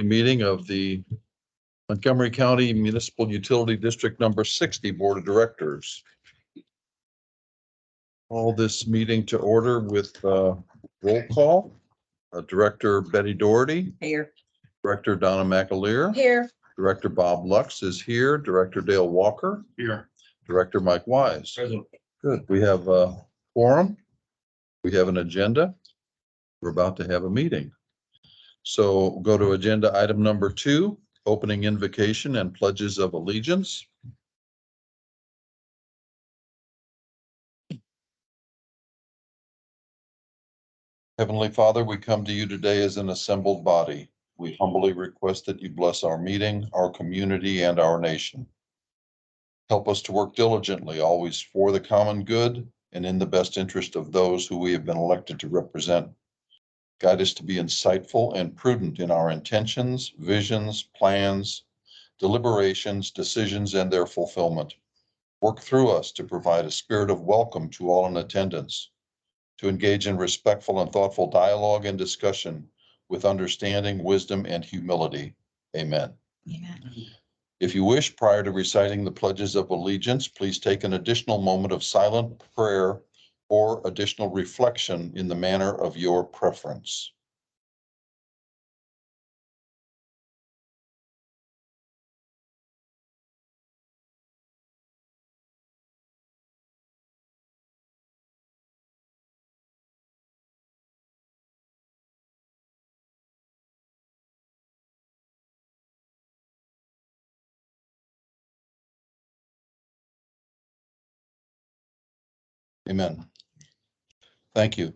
Meeting of the Montgomery County Municipal Utility District Number 60 Board of Directors. Call this meeting to order with roll call. Director Betty Doherty. Here. Director Donna McAleer. Here. Director Bob Lux is here. Director Dale Walker. Here. Director Mike Wise. Present. Good. We have a quorum. We have an agenda. We're about to have a meeting. So go to agenda item number 2, opening invocation and pledges of allegiance. Heavenly Father, we come to you today as an assembled body. We humbly request that you bless our meeting, our community, and our nation. Help us to work diligently, always for the common good and in the best interest of those who we have been elected to represent. Guide us to be insightful and prudent in our intentions, visions, plans, deliberations, decisions, and their fulfillment. Work through us to provide a spirit of welcome to all in attendance, to engage in respectful and thoughtful dialogue and discussion with understanding, wisdom, and humility. Amen. Amen. If you wish, prior to reciting the pledges of allegiance, please take an additional moment of silent prayer or additional reflection in the manner of your preference. Amen. Thank you.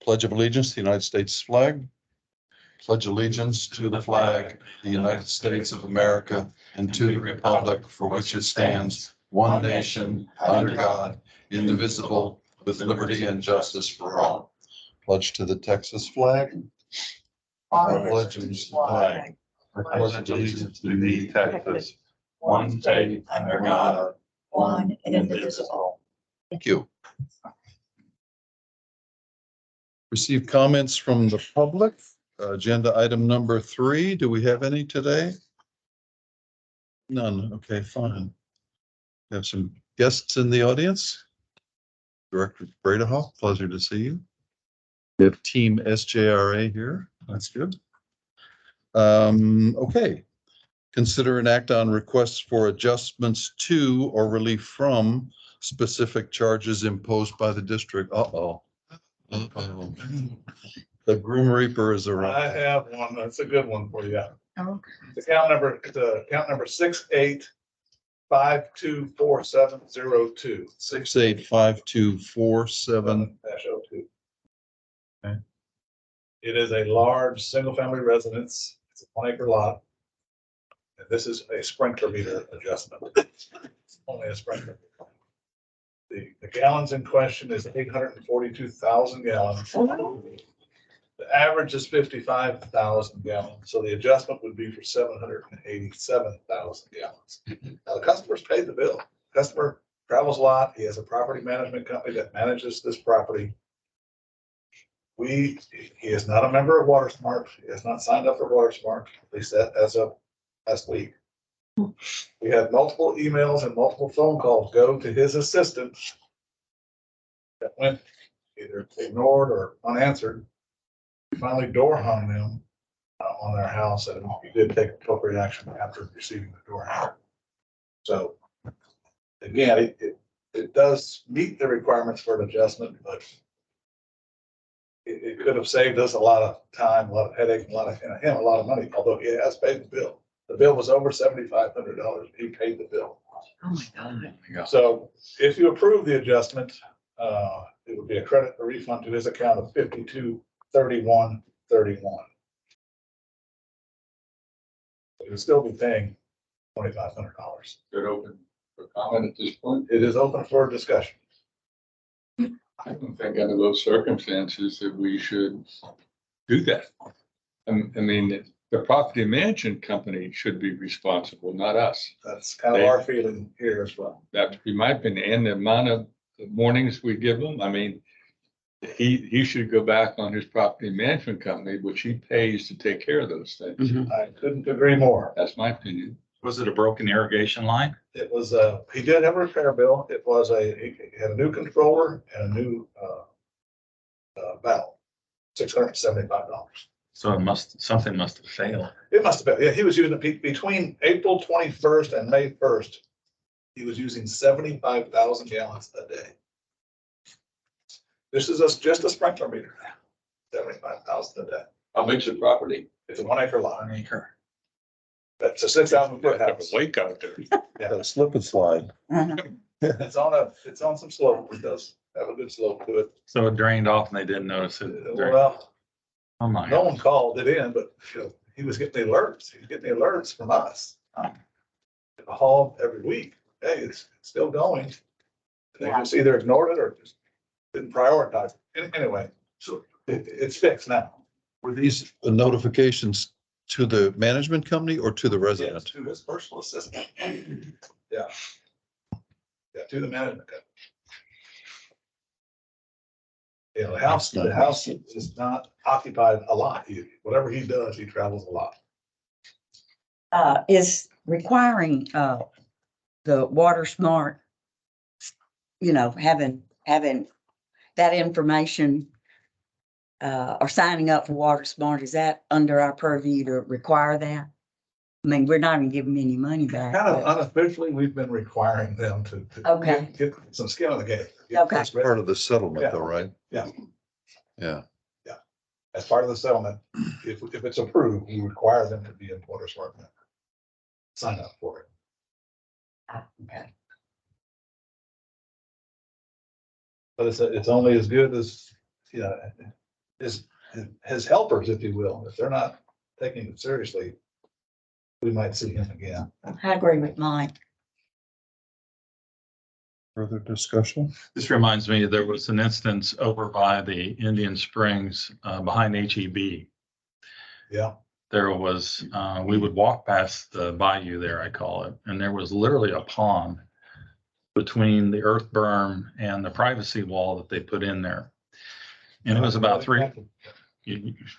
Pledge of allegiance to the United States flag. Pledge allegiance to the flag, the United States of America, and to the republic for which it stands, one nation, under God, indivisible, with liberty and justice for all. Pledge to the Texas flag. I pledge allegiance to the flag. I pledge allegiance to thee, Texas, one state under God, one and indivisible. Thank you. Receive comments from the public. Agenda item number 3. Do we have any today? None. Okay, fine. We have some guests in the audience. Director Bredehoff, pleasure to see you. We have Team SJRA here. That's good. Okay. Consider an act on requests for adjustments to or relief from specific charges imposed by the district. Uh-oh. Uh-oh. The Grim Reaper is around. I have one. That's a good one for you. Oh. The account number 68524702. 685247. -02. Okay. It is a large single-family residence. It's a 1-acre lot. And this is a sprinkler meter adjustment. Only a sprinkler. The gallons in question is 842,000 gallons. The average is 55,000 gallons, so the adjustment would be for 787,000 gallons. Now, the customer's paid the bill. Customer travels a lot. He has a property management company that manages this property. He is not a member of WaterSmart. He has not signed up for WaterSmart, at least as of last week. We had multiple emails and multiple phone calls go to his assistant that went either ignored or unanswered. We finally door hung them on their house, and we did take appropriate action after receiving the door hang. So again, it does meet the requirements for an adjustment, but it could have saved us a lot of time, a lot of headache, a lot of money, although he has paid the bill. The bill was over $7,500. He paid the bill. Oh my God. So if you approve the adjustment, it would be a credit or refund to his account of $52,3131. He would still be paying $2,500. Good open for comment at this point. It is open for discussion. I don't think under those circumstances that we should do that. I mean, the property management company should be responsible, not us. That's kind of our feeling here as well. That would be my opinion. And the amount of warnings we give them, I mean, he should go back on his property management company, which he pays to take care of those things. Mhm. I couldn't agree more. That's my opinion. Was it a broken irrigation line? It was, he did have a repair bill. It was he had a new controller and a new, valve, $675. So something must have failed. It must have been, yeah, he was using it between April 21st and May 1st. He was using 75,000 gallons a day. This is just a sprinkler meter, 75,000 a day. How big's the property? It's a 1 acre lot. An acre. That's a 6,000 foot Have a house. lake out there. A slip and slide. It's on some slope. It does have a good slope to it. So it drained off and they didn't notice it. Well, Oh my. no one called it in, but you know, he was getting the alerts. He was getting the alerts from us. A haul every week. Hey, it's still going. And they just either ignored it or just didn't prioritize it. Anyway, so it's fixed now. Were these notifications to the management company or to the Yes, resident? to his personal assistant. Yeah. Yeah, to the management company. Yeah, the house is not occupied a lot. Whatever he does, he travels a lot. Is requiring, the Water Smart, you know, having that information, or signing up for Water Smart, is that under our purview to require that? I mean, we're not even giving any money back. Kind of but- unofficially, we've been requiring them to Okay. get some skin on the game. Get Okay. this ready. Part of the settlement though, right? Yeah. Yeah. As part of the settlement, if it's approved, we require them to be in Water Smart. Sign up for it. Okay. But it's only as good as, you know, his helpers, if you will. If they're not taking it seriously, we might see him again. I agree with Mike. Further discussion? This reminds me, there was an instance over by the Indian Springs, behind HEB. Yeah. There was, we would walk past the bayou there, I call it, and there was literally a pond between the earth berm and the privacy wall that they put in there. And it was about I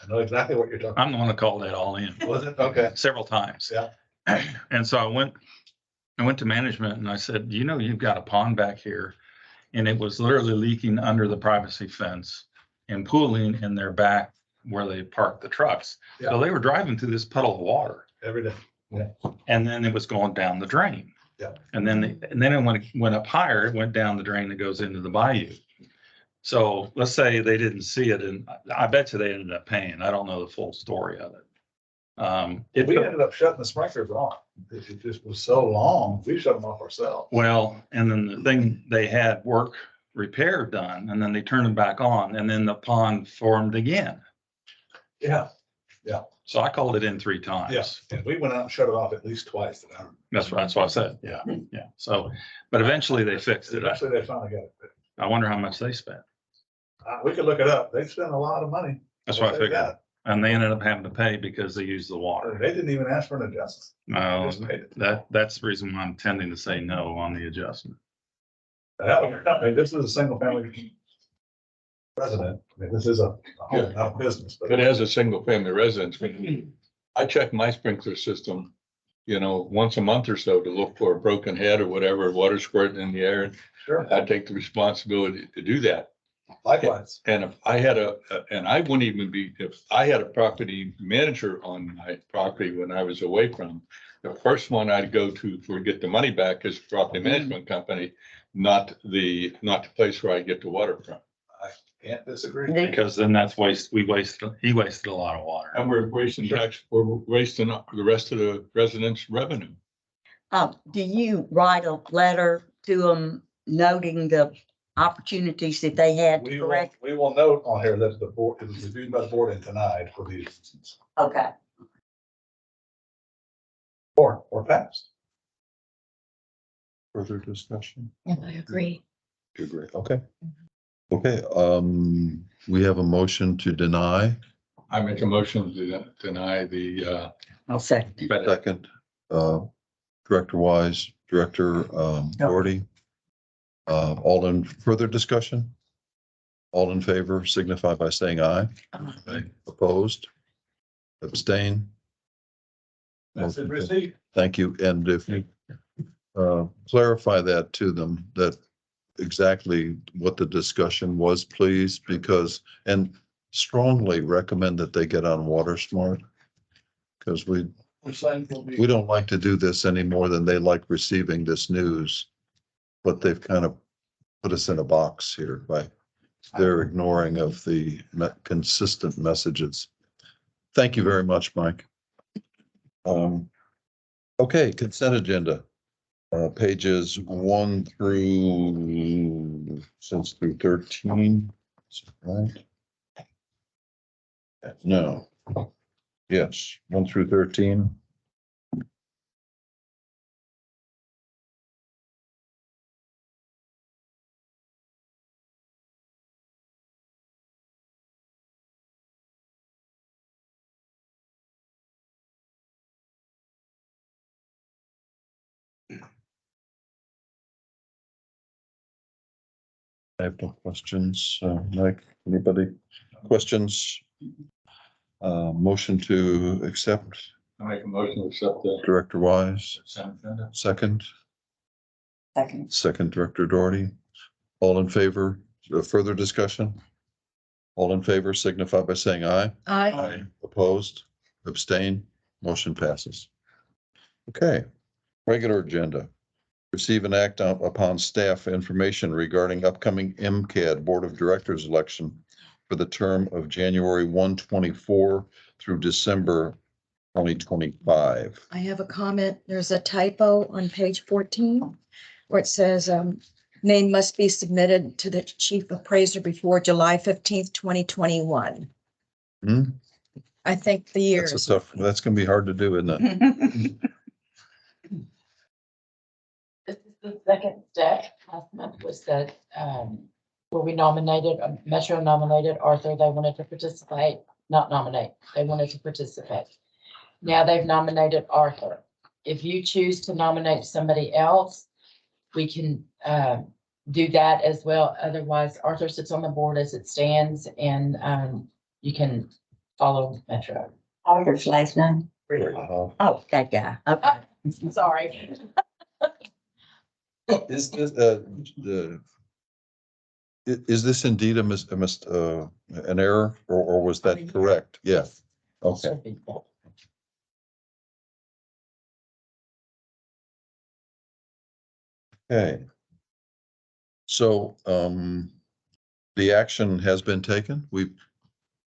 know exactly what you're talking I'm the one that called that all in about. Was it? Okay. several times. Yeah. And so I went to management and I said, you know, you've got a pond back here. And it was literally leaking under the privacy fence and pooling in their back where they parked the trucks. So Yeah. they were driving through this puddle of water Every day. and then it was going down the drain. Yeah. And then it went up higher, it went down the drain that goes into the bayou. So let's say they didn't see it and I bet you they ended up paying. I don't know the full story of it. We ended up shutting the sprinklers off. It just was so long. We shut them off ourselves. Well, and then the thing, they had work repair done and then they turned them back on and then the pond formed again. Yeah. So I called it in 3 times. Yeah. And we went out and shut it off at least twice. That's what I said. Yeah, yeah. So, but eventually they fixed it. Eventually they finally got it fixed. I wonder how much they spent. We could look it up. They spent a lot of money. That's what I They figured. got. And they ended up having to pay because they used the water. They didn't even ask for an adjustment. No, Just paid it. that's the reason why I'm tending to say no on the adjustment. That was, I mean, this is a single family resident. I mean, this is a home, not a business, but But as a single family residence, I check my sprinkler system, you know, once a month or so to look for a broken head or whatever, water squirting in the air. sure, I take the responsibility to do that. likewise. And if I had and I wouldn't even be, if I had a property manager on my property when I was away from, the first one I'd go to for get the money back is property management company, not the place where I get the water from. Can't disagree. Because then he wasted a lot of water. And we're wasting we're wasting the rest of the residents' revenue. Do you write a letter to them noting the opportunities that they had to correct? We will note on here that the board, it was reviewed by the board and denied for these reasons, Okay. or passed. Further discussion? I agree. You agree? Okay. Okay, we have a motion to deny. I make a motion to deny the, I'll second. Second, Director Wise, Director Doherty. All in further discussion? All in favor signify by saying aye. Aye. Opposed? Abstain? That's it, Motion received. Thank you. And if you clarify that to them, that exactly what the discussion was, please, because, and strongly recommend that they get on Water Smart. Because we don't like to do this any more than they like receiving this news. But they've kind of put us in a box here by their ignoring of the consistent messages. Thank you very much, Mike. Okay, consent agenda. Pages 1 through 13. Right? No. Yes, 1 through 13. I have no questions. Mike, anybody? Questions? Motion to accept, I make a motion to accept the Director Wise. consent agenda. Second, Second. Director Doherty. All in favor? Further discussion? All in favor signify by saying aye. Aye. Opposed? Abstain? Motion passes. Okay, regular agenda. Receive and act upon staff information regarding upcoming MCAD Board of Directors election for the term of January 1/24 through December 2025. I have a comment. There's a typo on page 14 where it says, name must be submitted to the chief appraiser before July 15th, 2021. Hmm? I think the That's a years. tough, that's gonna be hard to do, isn't it? This is the second step. Last month was that, where we nominated, Metro nominated Arthur. They wanted to participate, not nominate. They wanted to participate. Now they've nominated Arthur. If you choose to nominate somebody else, we can, do that as well. Otherwise, Arthur sits on the board as it stands and, you can follow Metro. Arthur's last name? Uh, Oh, that guy. Okay. Sorry. Is this, is this indeed an error or was that correct? Yeah, okay. Should be. Okay. So, the action has been taken. We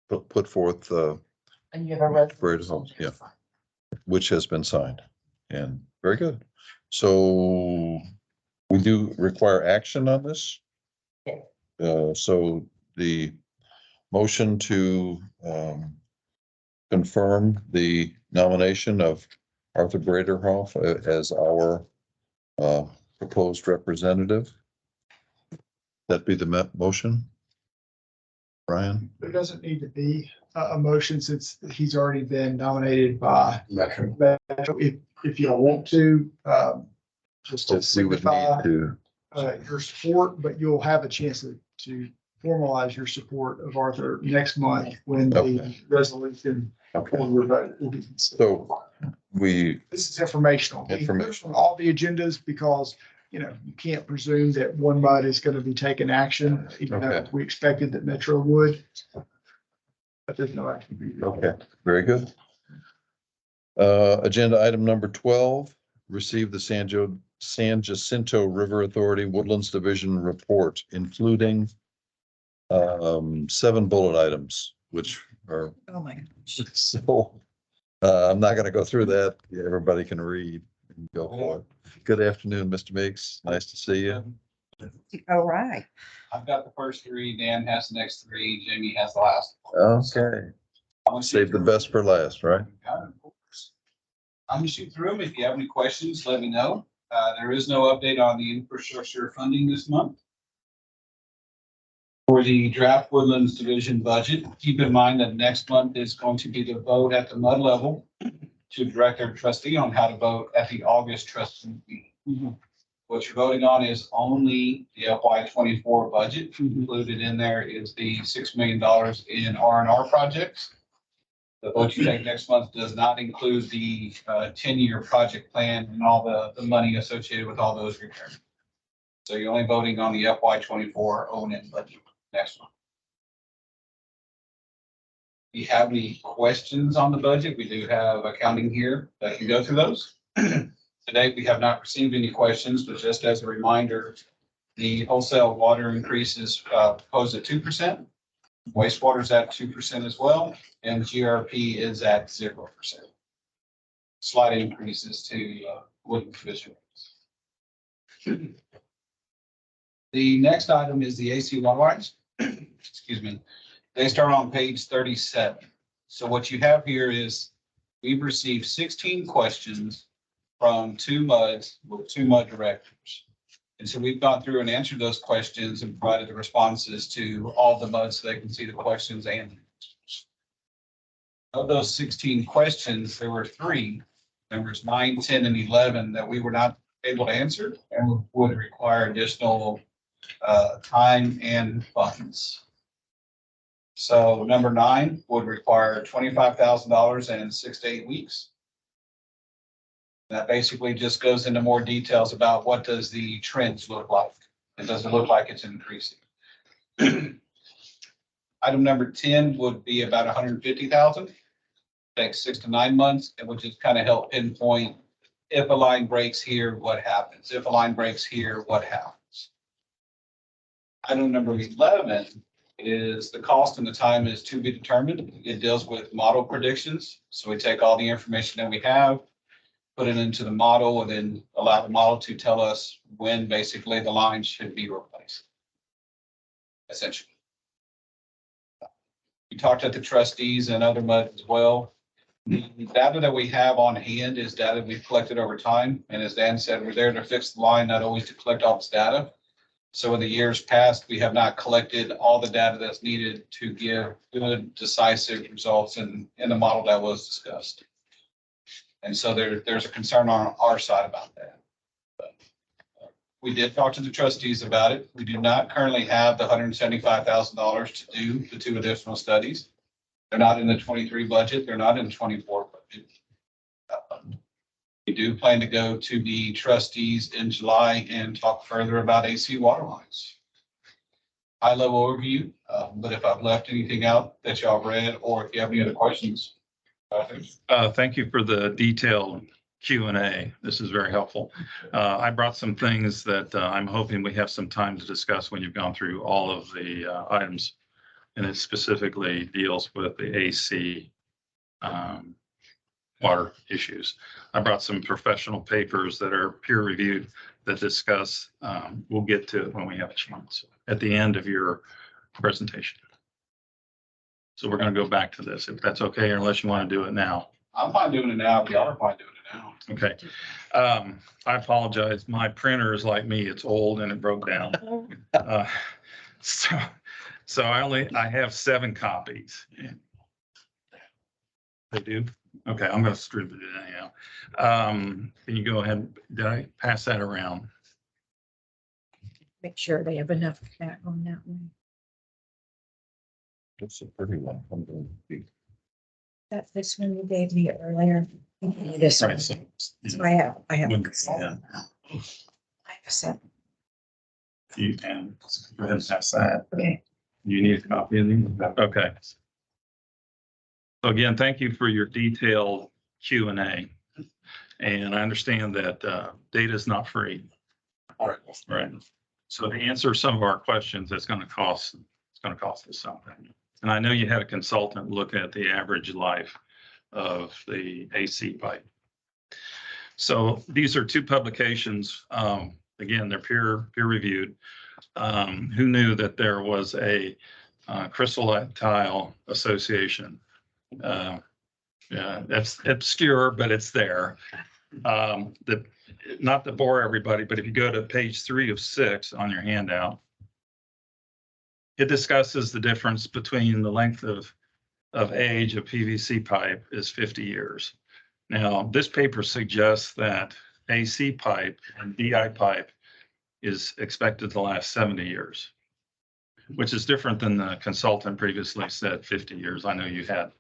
put forth, And you have a Great resolution. results, yeah. Which has been signed, and very good. So we do require action on this. Yes. So the motion to, confirm the nomination of Arthur Braderhoff as our, proposed representative. That be the motion? Brian? There doesn't need to be a motion since he's already been nominated by Metro. Metro. If you want to, just to We would signify need to, your support, but you'll have a chance to formalize your support of Arthur next month when the Okay. resolution okay, for your vote will be considered. so we, This is informational. We include Informational. on all the agendas because, you know, you can't presume that one body is going to be taking action, even though Okay. we expected that Metro would. But there's no action. okay, very good. Agenda item number 12, receive the San Jacinto River Authority Woodlands Division report, including 7 bullet items, which are, Oh, my gosh. so, I'm not gonna go through that. Everybody can read and go for it. Good afternoon, Mr. Meeks. Nice to see you. All right. I've got the first 3, Dan has the next 3, Jamie has the last. Okay, save the best for last, right? I'm gonna shoot through them. If you have any questions, let me know. There is no update on the infrastructure funding this month. For the draft Woodlands Division budget, keep in mind that next month is going to be the vote at the MUD level to direct our trustee on how to vote at the August trustee meeting. What you're voting on is only the FY 24 budget. Included in there is the $6 million in R&R projects. The vote you take next month does not include the 10-year project plan and all the money associated with all those repairs. So you're only voting on the FY 24 O&M budget next month. If you have any questions on the budget, we do have accounting here that can go through those. To date, we have not received any questions, but just as a reminder, the wholesale water increase is proposed at 2%. Wastewater is at 2% as well, and GRP is at 0%. Slight increases to wood and fish rates. The next item is the AC water lines. Excuse me. They start on page 37. So what you have here is we've received 16 questions from two MUDs with two MUD directors. And so we've gone through and answered those questions and provided the responses to all the MUDs so they can see the questions and answers. Of those 16 questions, there were 3, numbers 9, 10, and 11, that we were not able to answer and would require additional time and funds. So number 9 would require $25,000 in 6 to 8 weeks. That basically just goes into more details about what does the trends look like. And does it look like it's increasing? Item number 10 would be about 150,000. Takes 6 to 9 months and would just kind of help pinpoint if a line breaks here, what happens? If a line breaks here, what happens? Item number 11 is the cost and the time is to be determined. It deals with model predictions. So we take all the information that we have, put it into the model, and then allow the model to tell us when basically the line should be replaced. Essentially. We talked to the trustees and other MUD as well. The data that we have on hand is data we've collected over time. And as Dan said, we're there to fix the line, not always to collect all this data. So in the years past, we have not collected all the data that's needed to give good, decisive results in the model that was discussed. And so there's a concern on our side about that. But we did talk to the trustees about it. We do not currently have the $175,000 to do the 2 additional studies. They're not in the 23 budget. They're not in the 24 budget. We do plan to go to the trustees in July and talk further about AC water lines. High level overview, but if I've left anything out that y'all read, or if you have any other questions. Thank you for the detailed Q&A. This is very helpful. I brought some things that I'm hoping we have some time to discuss when you've gone through all of the items. And it specifically deals with the AC water issues. I brought some professional papers that are peer reviewed that discuss, we'll get to it when we have a chance at the end of your presentation. So we're going to go back to this if that's okay, or unless you want to do it now. I'm fine doing it now. Y'all are fine doing it now. Okay. I apologize. My printer is like me. It's old and it broke down. So I have 7 copies. They do? Okay, I'm going to distribute it anyhow. Can you go ahead? Did I pass that around? Make sure they have enough back on that one. It's a pretty one. That's this one you gave me earlier. This one. Right, so, So I have. yeah, I have 7. you can go ahead and pass that. Okay. You need a copy of these? Okay. So again, thank you for your detailed Q&A. And I understand that data is not free. Right. So to answer some of our questions, it's going to cost us something. And I know you had a consultant look at the average life of the AC pipe. So these are 2 publications. Again, they're peer reviewed. Who knew that there was a crystalline tile association? Yeah, that's obscure, but it's there. Not to bore everybody, but if you go to page 3 of 6 on your handout, it discusses the difference between the length of age of PVC pipe is 50 years. Now, this paper suggests that AC pipe and DI pipe is expected to last 70 years, which is different than the consultant previously said 50 years. I know you had.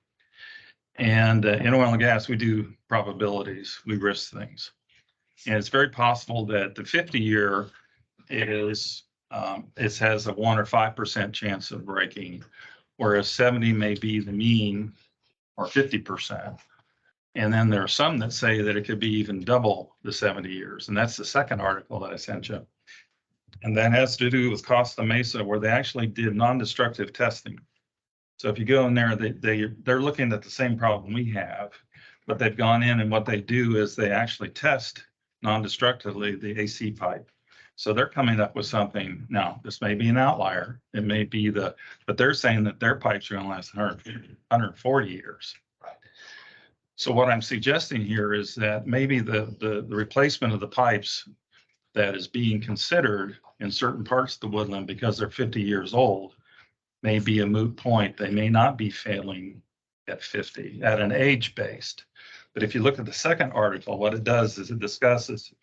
And in oil and gas, we do probabilities, we risk things. And it's very possible that the 50-year is, it has a 1 or 5% chance of breaking, whereas 70 may be the mean, or 50%. And then there are some that say that it could be even double the 70 years. And that's the second article that I sent you. And that has to do with Costa Mesa, where they actually did non-destructive testing. So if you go in there, they're looking at the same problem we have, but they've gone in, and what they do is they actually test non-destructively the AC pipe. So they're coming up with something. Now, this may be an outlier. It may be but they're saying that their pipes are going to last 140 years. So what I'm suggesting here is that maybe the replacement of the pipes that is being considered in certain parts of the woodland, because they're 50 years old, may be a moot point. They may not be failing at 50, at an age based. But if you look at the second article, what it does is it discusses,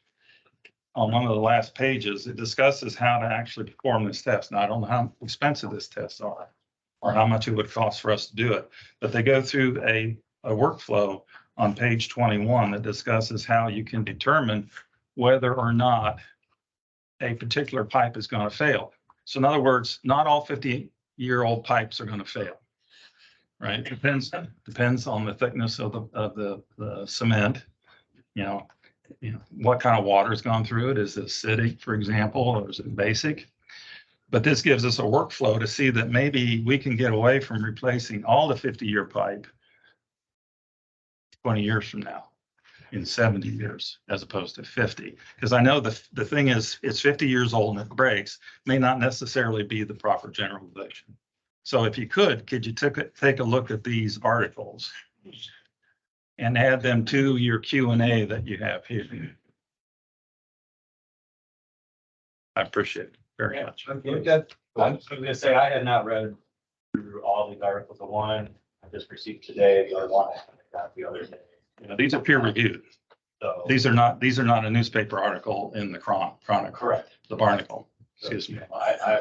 on one of the last pages, it discusses how to actually perform this test. Now, I don't know how expensive this tests are or how much it would cost for us to do it, but they go through a workflow on page 21 that discusses how you can determine whether or not a particular pipe is going to fail. So in other words, not all 50-year-old pipes are going to fail, right? Depends on the thickness of the cement, you know, what kind of water has gone through it. Is it acidic, for example, or is it basic? But this gives us a workflow to see that maybe we can get away from replacing all the 50-year pipe 20 years from now, in 70 years, as opposed to 50. Because I know the thing is, it's 50 years old and it breaks, may not necessarily be the proper generalization. So if you could you take a look at these articles and add them to your Q&A that you have here? I appreciate it very much. I was gonna say, I had not read through all these articles. The one I just received today, the other one I got the other day. You know, these are peer reviewed. So, These are not a newspaper article in the Chronicle. correct. The Barnacle, excuse me. I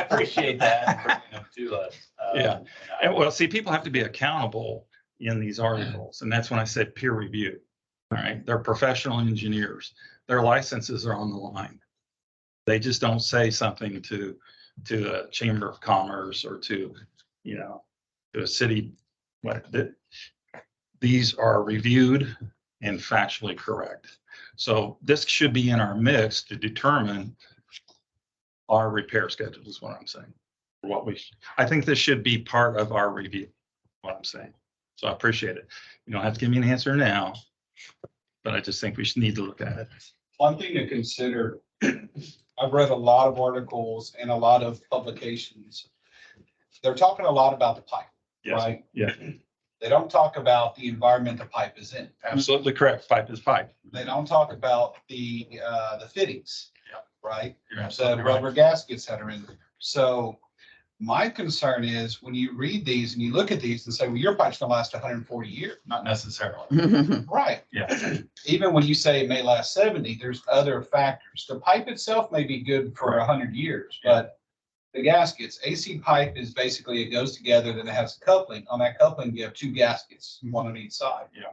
appreciate that for bringing them to us. Yeah. And well, see, people have to be accountable in these articles, and that's when I said peer review. All right, they're professional engineers. Their licenses are on the line. They just don't say something to a chamber of commerce or to a city. These are reviewed and factually correct. So this should be in our mix to determine our repair schedule, is what I'm saying. I think this should be part of our review, what I'm saying. So I appreciate it. You don't have to give me an answer now, but I just think we should need to look at it. One thing to consider, I've read a lot of articles and a lot of publications. They're talking a lot about the pipe, Yes. right? Yeah, They don't talk about the environment the pipe is in. absolutely correct. Pipe is pipe. They don't talk about the fittings, right? You're The absolutely right. rubber gaskets that are in there. So my concern is when you read these and you look at these and say, well, your pipe's gonna last 140 years. Not necessarily. Right. Yeah. Even when you say it may last 70, there's other factors. The pipe itself may be good for 100 years, but the gaskets, AC pipe is basically, it goes together, then it has a coupling. On that coupling, you have two gaskets, one on each side. Yeah.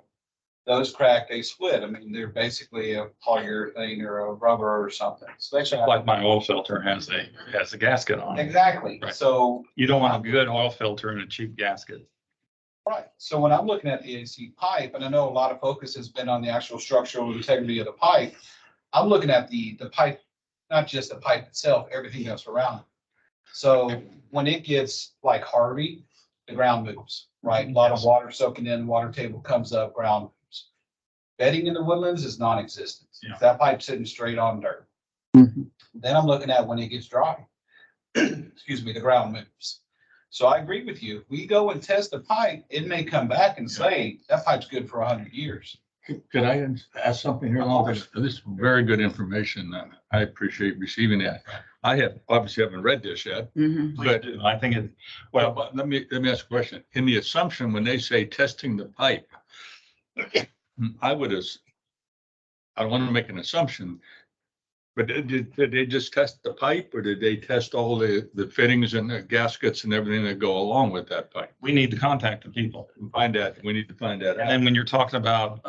Those crack, they split. I mean, they're basically a polyurethane or a rubber or something. So they should have. Like my oil filter has a gasket on it. Exactly. Right. So, You don't want a good oil filter and a cheap gasket. right. So when I'm looking at the AC pipe, and I know a lot of focus has been on the actual structural integrity of the pipe, I'm looking at the pipe, not just the pipe itself, everything that's around it. So when it gets like Harvey, the ground moves, right? A lot of water soaking in, water table comes up, ground moves. Bedding in the woodlands is non-existent. Yeah. That pipe's sitting straight on dirt. Mhm. Then I'm looking at when it gets dry. Excuse me, the ground moves. So I agree with you. If we go and test the pipe, it may come back and say that pipe's good for 100 years. Could I ask something here? This is very good information. I appreciate receiving that. I obviously haven't read this yet, Mhm. but I think it, well, but let me ask a question. In the assumption, when they say testing the pipe, I don't want to make an assumption, But did they just test the pipe or did they test all the fittings and the gaskets and everything that go along with that pipe? We need to contact the people. We need to find that And out. then when you're talking about,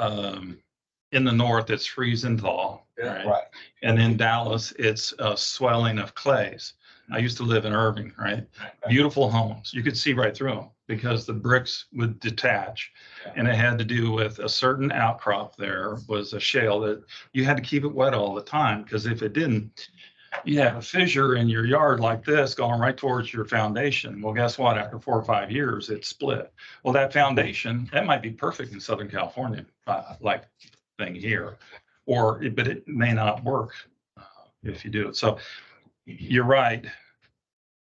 in the north, it's freeze and thaw. Yeah. Right. And in Dallas, it's a swelling of clays. I used to live in Irving, right? Beautiful homes. You could see right through them because the bricks would detach. And it had to do with a certain outcrop there was a shale that you had to keep it wet all the time, because if it didn't, you have a fissure in your yard like this going right towards your foundation. Well, guess what? After 4 or 5 years, it split. Well, that foundation, that might be perfect in Southern California, like thing here, but it may not work if you do it. So you're right.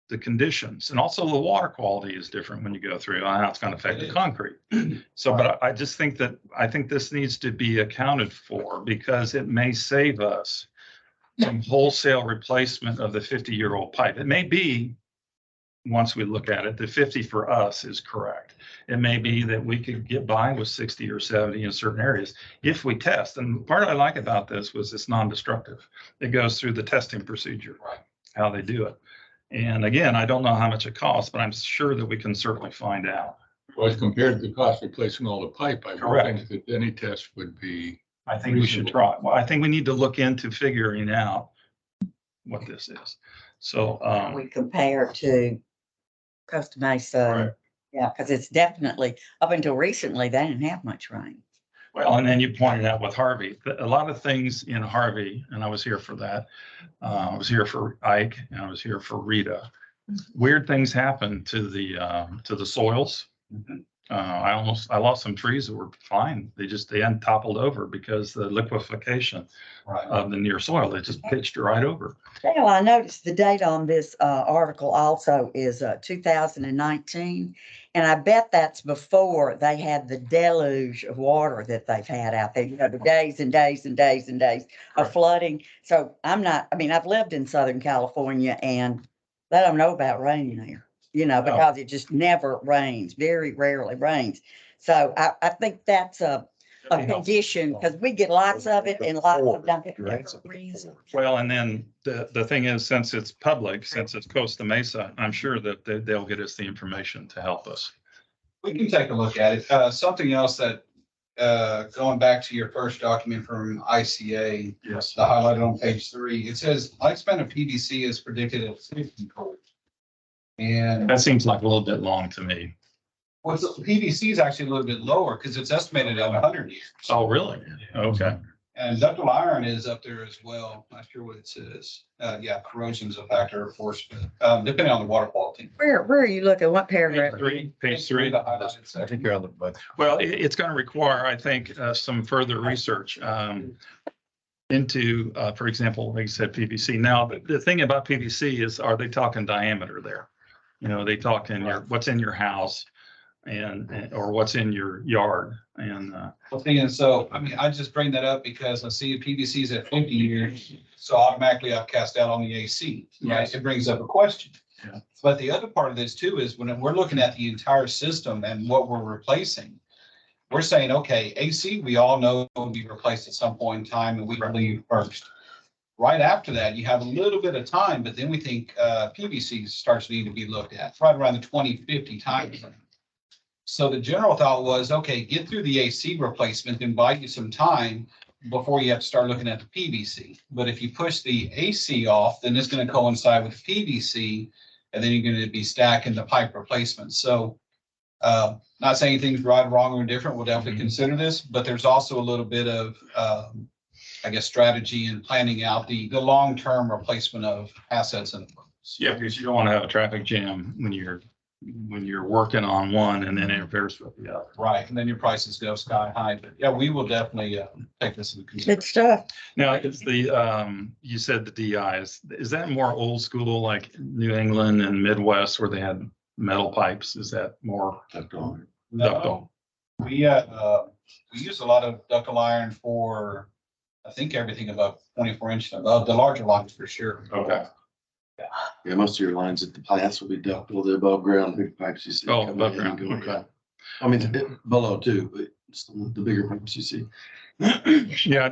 The conditions and also the water quality is different when you go through and how it's going to affect the concrete. So, but I just think this needs to be accounted for because it may save us some wholesale replacement of the 50-year-old pipe. It may be, once we look at it, the 50 for us is correct. It may be that we could get by with 60 or 70 in certain areas if we test. And the part I like about this was it's non-destructive. It goes through the testing procedure, how they do it. And again, I don't know how much it costs, but I'm sure that we can certainly find out. Well, as compared to the cost of replacing all the pipe, I would Correct. think that any test would be. I think we should try. Well, I think we need to look into figuring out what this is. So, We compare to Costa Mesa. Right. Yeah, because it's definitely, up until recently, they didn't have much rain. well, and then you pointed out with Harvey, a lot of things in Harvey, and I was here for that. I was here for Ike and I was here for Rita. Weird things happen to the soils. I lost some trees that were fine. They hadn't toppled over because the liquefaction Right. of the near soil, they just pitched right over. Well, I noticed the date on this article also is 2019. And I bet that's before they had the deluge of water that they've had out there, the days and days and days and days of flooding. So I've lived in Southern California and they don't know about rain there, because it just never rains, very rarely rains. So I think that's a condition because we get lots of it and lots of different reasons. Well, and then the thing is, since it's public, since it's Costa Mesa, I'm sure that they'll get us the information to help us. We can take a look at it. Something else that, going back to your first document from ICA, Yes. the highlighted on page 3, it says lifespan of PVC is predicted at 50 years. And That seems like a little bit long to me. what's PVC is actually a little bit lower because it's estimated at 100 years. Oh, really? Okay. And ductile iron is up there as well. Not sure what it says. Corrosion's a factor, of course, but depending on the water quality. Where are you looking? What paragraph? Page three. The highlighted I section. think you're on the budget. Well, it's going to require, I think, some further research into, for example, like you said, PVC. Now, the thing about PVC is, are they talking diameter there? They talk what's in your house or what's in your yard. And I just bring that up because I see PVC is at 50 years, so automatically I've cast out on the AC. Right? Yes. It brings up a question. Yeah. But the other part of this too is when we're looking at the entire system and what we're replacing, we're saying, okay, AC, we all know will be replaced at some point in time and we believe first. Right after that, you have a little bit of time, but then we think PVC starts to need to be looked at right around the 2050 timeframe. So the general thought was, okay, get through the AC replacement and buy you some time before you have to start looking at the PVC. But if you push the AC off, then it's going to coincide with PVC, and then you're going to be stacking the pipe replacement. So not saying anything's right, wrong, or indifferent. We'll definitely consider this, but there's also a little bit of, strategy in planning out the long-term replacement of assets and equipment. yeah, because you don't want to have a traffic jam when you're working on one and then it interferes with the other. Right, and then your prices go sky high. But yeah, we will definitely take this into consideration. Good stuff. Now, is you said the DI, is that more old school, like New England and Midwest where they had metal pipes? Is that more ductile? No, we use a lot of ductile iron for, I think, everything above 24 inch, the larger lines for sure. Okay. Yeah, most of your lines at the plants will be ductile, the above ground big pipes you see. Oh, coming above in ground, and going okay. out. I mean, below too, but Just the bigger pipes you see. Yeah, I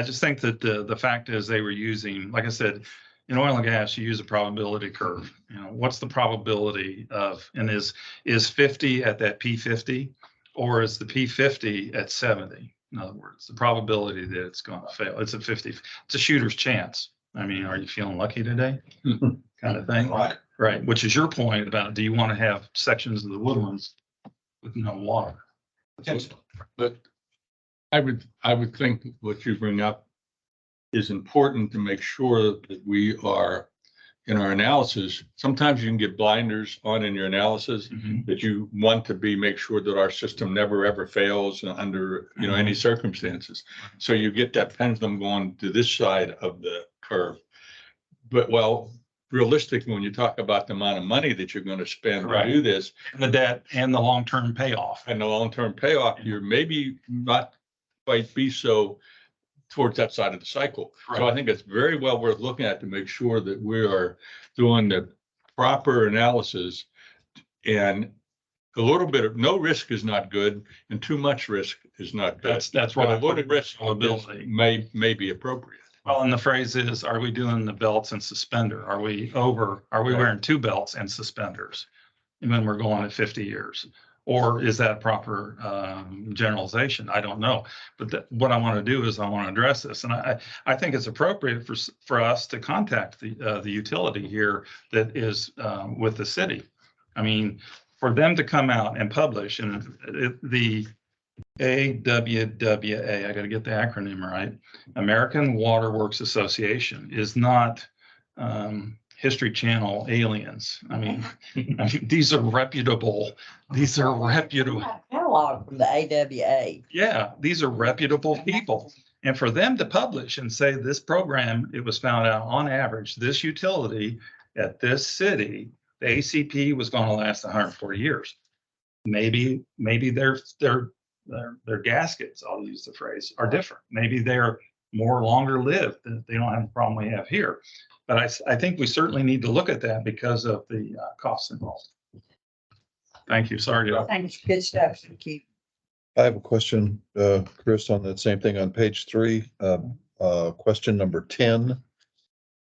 just think that the fact is they were using, like I said, in oil and gas, you use a probability curve. You know, what's the probability of, and is 50 at that P50, or is the P50 at 70? In other words, the probability that it's going to fail, it's a 50, it's a shooter's chance. I mean, are you feeling lucky today? Kind of thing. Right. Right, which is your point about, do you want to have sections of the woodlands with no water? But I would think what you bring up is important to make sure that we are in our analysis. Sometimes you can get blinders on in your analysis that you want to make sure that our system never ever fails under, any circumstances. So you get that pendulum going to this side of the curve. But realistically, when you talk about the amount of money that you're going to spend to do this, And the debt and the long-term payoff. and the long-term payoff, you're maybe not quite be so towards that side of the cycle. So I think it's very well worth looking at to make sure that we are doing the proper analysis. And a little bit of no risk is not good, and too much risk is not good. That's But why a little risk probability. may be appropriate. Well, and the phrase is, are we doing the belts and suspender? Are we wearing two belts and suspenders when we're going at 50 years? Or is that proper generalization? I don't know. But what I want to do is I want to address this. And I think it's appropriate for us to contact the utility here that is with the city. I mean, for them to come out and publish, and the AWWA, I got to get the acronym right, American Water Works Association, is not History Channel aliens. I mean, these are reputable. Catalog from the AWA. Yeah, these are reputable people. And for them to publish and say this program, it was found out on average, this utility at this city, the ACP was going to last 140 years. Maybe their gaskets, I'll use the phrase, are different. Maybe they're more longer lived. They don't have the problem we have here. But I think we certainly need to look at that because of the costs involved. Thank you. Sorry. Thanks. Good stuff. Thank you. I have a question, Chris, on that same thing on page 3, question number 10.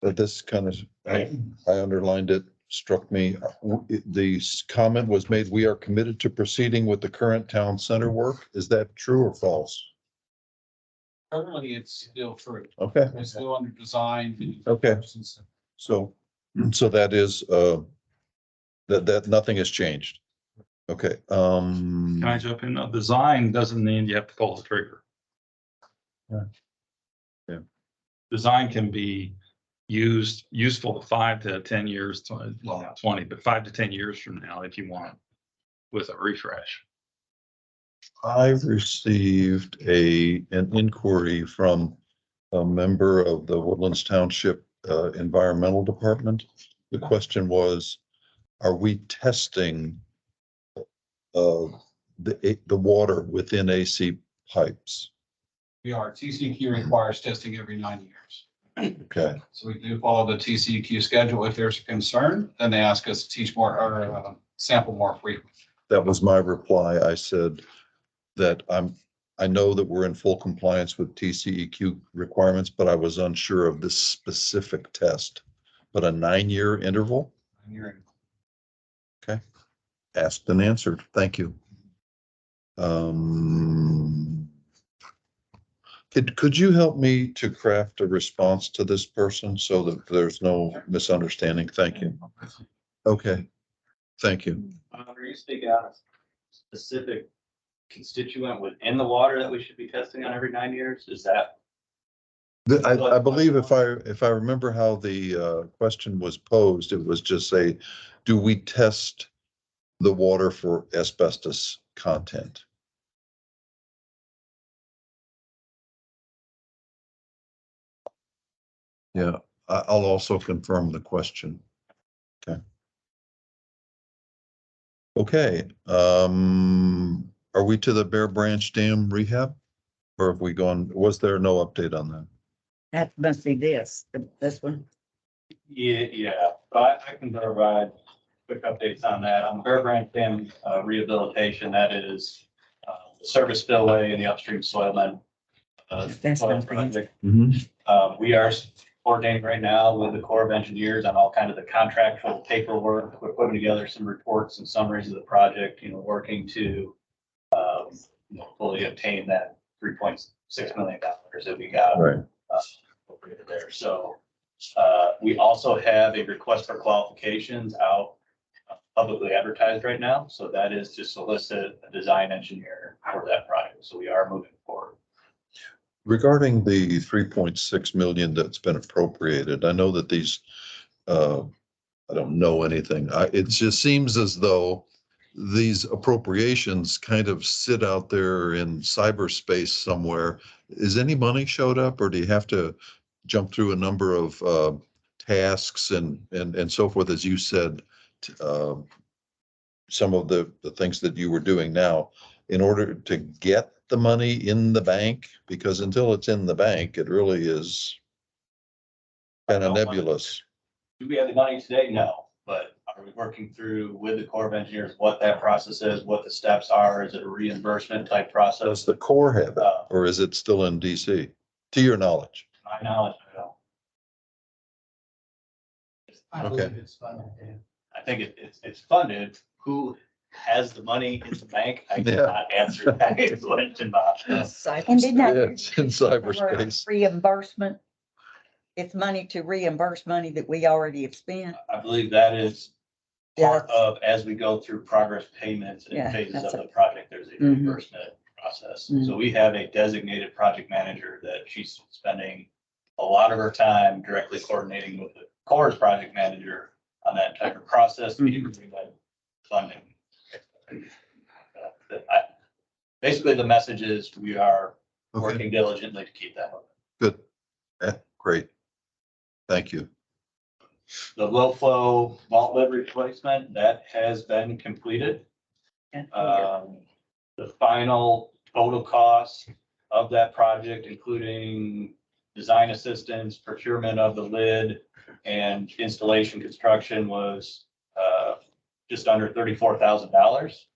That this kind of, I underlined it, struck me. The comment was made, we are committed to proceeding with the current town center work. Is that true or false? Currently, it's still true. Okay, It's still under design. Okay. so that is, that nothing has changed. Okay, Can I jump in? Design doesn't mean you have to pull the trigger. Yeah. Design can be useful 5 to 10 years, well, not 20, but 5 to 10 years from now, if you want, with a refresh. I received an inquiry from a member of the Woodlands Township Environmental Department. The question was, are we testing the water within AC pipes? We are. TCQ requires testing every 9 years. Okay, So we do follow the TCQ schedule. If there's a concern, then they ask us to teach more or sample more frequently. that was my reply. I said that I know that we're in full compliance with TCEQ requirements, but I was unsure of this specific test. But a 9-year interval? Okay, asked and answered. Thank you. Could you help me to craft a response to this person so that there's no misunderstanding? Thank you. Okay, thank you. Are you speaking out a specific constituent within the water that we should be testing on every 9 years? Is that? I believe if I remember how the question was posed, it was just say, do we test the water for asbestos content? Yeah, I'll also confirm the question. Okay. Okay, are we to the Bear Branch Dam rehab? Or have we gone, was there no update on that? That must be this one. Yeah, but I can provide quick updates on that. On Bear Branch Dam rehabilitation, that is service spillway and the upstream soil That's soil not bad. project. Mhm. We are coordinating right now with the Corps of Engineers on all kind of the contractual paperwork. We're putting together some reports and summaries of the project, working to fully obtain that $3.6 million that we got. Right. Appropriated there. So we also have a request for qualifications out publicly advertised right now. So that is to solicit a design engineer for that project. So we are moving forward. Regarding the 3.6 million that's been appropriated, I know that these, I don't know anything. It just seems as though these appropriations kind of sit out there in cyberspace somewhere. Is any money showed up, or do you have to jump through a number of tasks and so forth, as you said, some of the things that you were doing now in order to get the money in the bank? Because until it's in the bank, it really is kind of nebulous. Do we have the money today? No, but are we working through with the Corps of Engineers what that process is, what the steps are? Is it a reimbursement type Does process? the Corps have it, or is it still in DC, to your knowledge? My knowledge, I don't. I believe Okay. it's funded. I think it's funded. Who has the money in the bank? I Yeah. cannot answer that question, Bob. And didn't I? It's in cyberspace. Reimbursement. It's money to reimburse money that we already have spent. I believe that is Yeah, part of, as we go through progress payments Yeah, and phases that's of the project, there's a Mhm. reimbursement process. Mhm. So we have a designated project manager that she's spending a lot of her time directly coordinating with the Corps project manager on that type of process, meeting that funding. Basically, the message is we are Okay, working diligently to keep that moving. good. Great. Thank you. The low flow vault lid replacement, that has been completed. The final total cost of that project, including design assistance, procurement of the lid, and installation construction, was just under $34,000.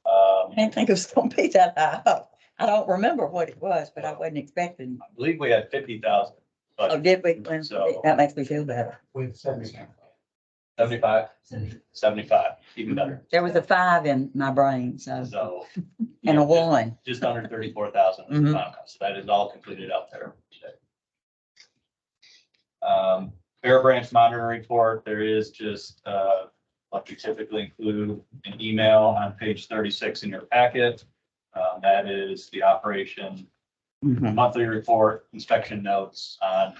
I didn't think it was gonna be that high. I don't remember what it was, but I wasn't expecting. I believe we had 50,000. Oh, did we? Well, So- that makes me feel better. With 75. 75, even better. There was a 5 in my brain, so, So. and a yeah, 1. Just under 34,000 was the Mhm. final cost. So that is all completed out there today. Bear Branch monitoring report, there is just, what we typically include an email on page 36 in your packet. That is the operation Mhm. monthly report, inspection notes on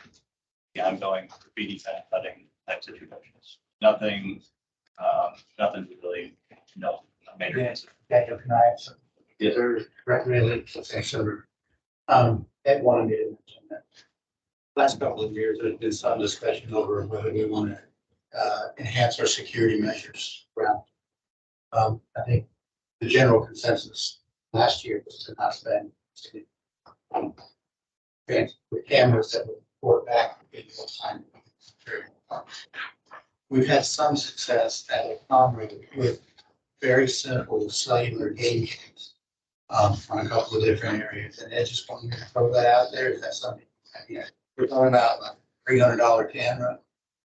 the ongoing graffiti fence cutting type situations. Nothing really, no major. incident. Daniel, can I add something? Yes. Really, so, Ed wanted me to mention that. Last couple of years, there's been some discussion over whether we want to, enhance our security measures around. I think the general consensus last year was to not spend. With cameras that would report back in real time. We've had some success at Conroe with very simple cellular gateways on a couple of different areas, and I just wanted to throw that out there. Is that something? We're talking about like $300 camera,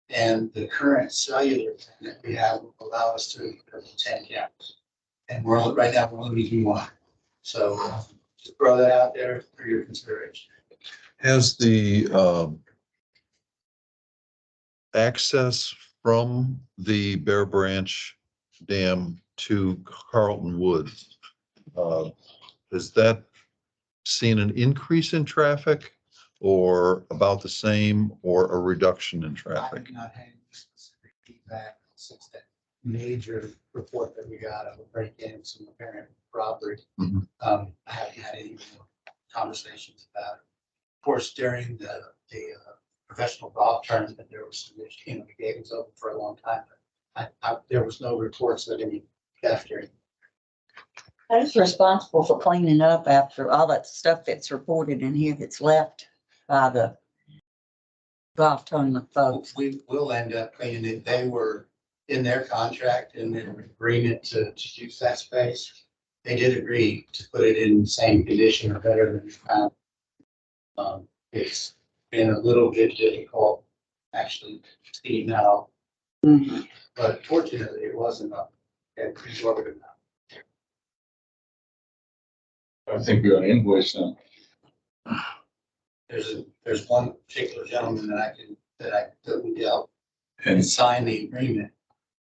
and the current cellular plan that we have will allow us to put 10 cameras, and right now we're only using 1. So just throw that out there for your consideration. Has the access from the Bear Branch Dam to Carlton Woods, has that seen an increase in traffic, or about the same, or a reduction in I traffic? have not had any specific feedback since that major report that we got of a break-in, some apparent robbery. Mhm. I haven't had any real conversations about it. Of course, during the professional golf tournament, there was some, the game was open for a long time, but there was no reports of any theft or anything. Who's responsible for cleaning up after all that stuff that's reported in here that's left by the golf tournament folks? We will end up cleaning it. They were in their contract and their agreement to use that space. they did agree to put it in the same condition or better than we found. It's been a little bit difficult, actually, seeing now, Mhm. but fortunately, it wasn't a exorbitant amount. I think we ought to invoice them. There's one particular gentleman that we dealt And, and signed the agreement.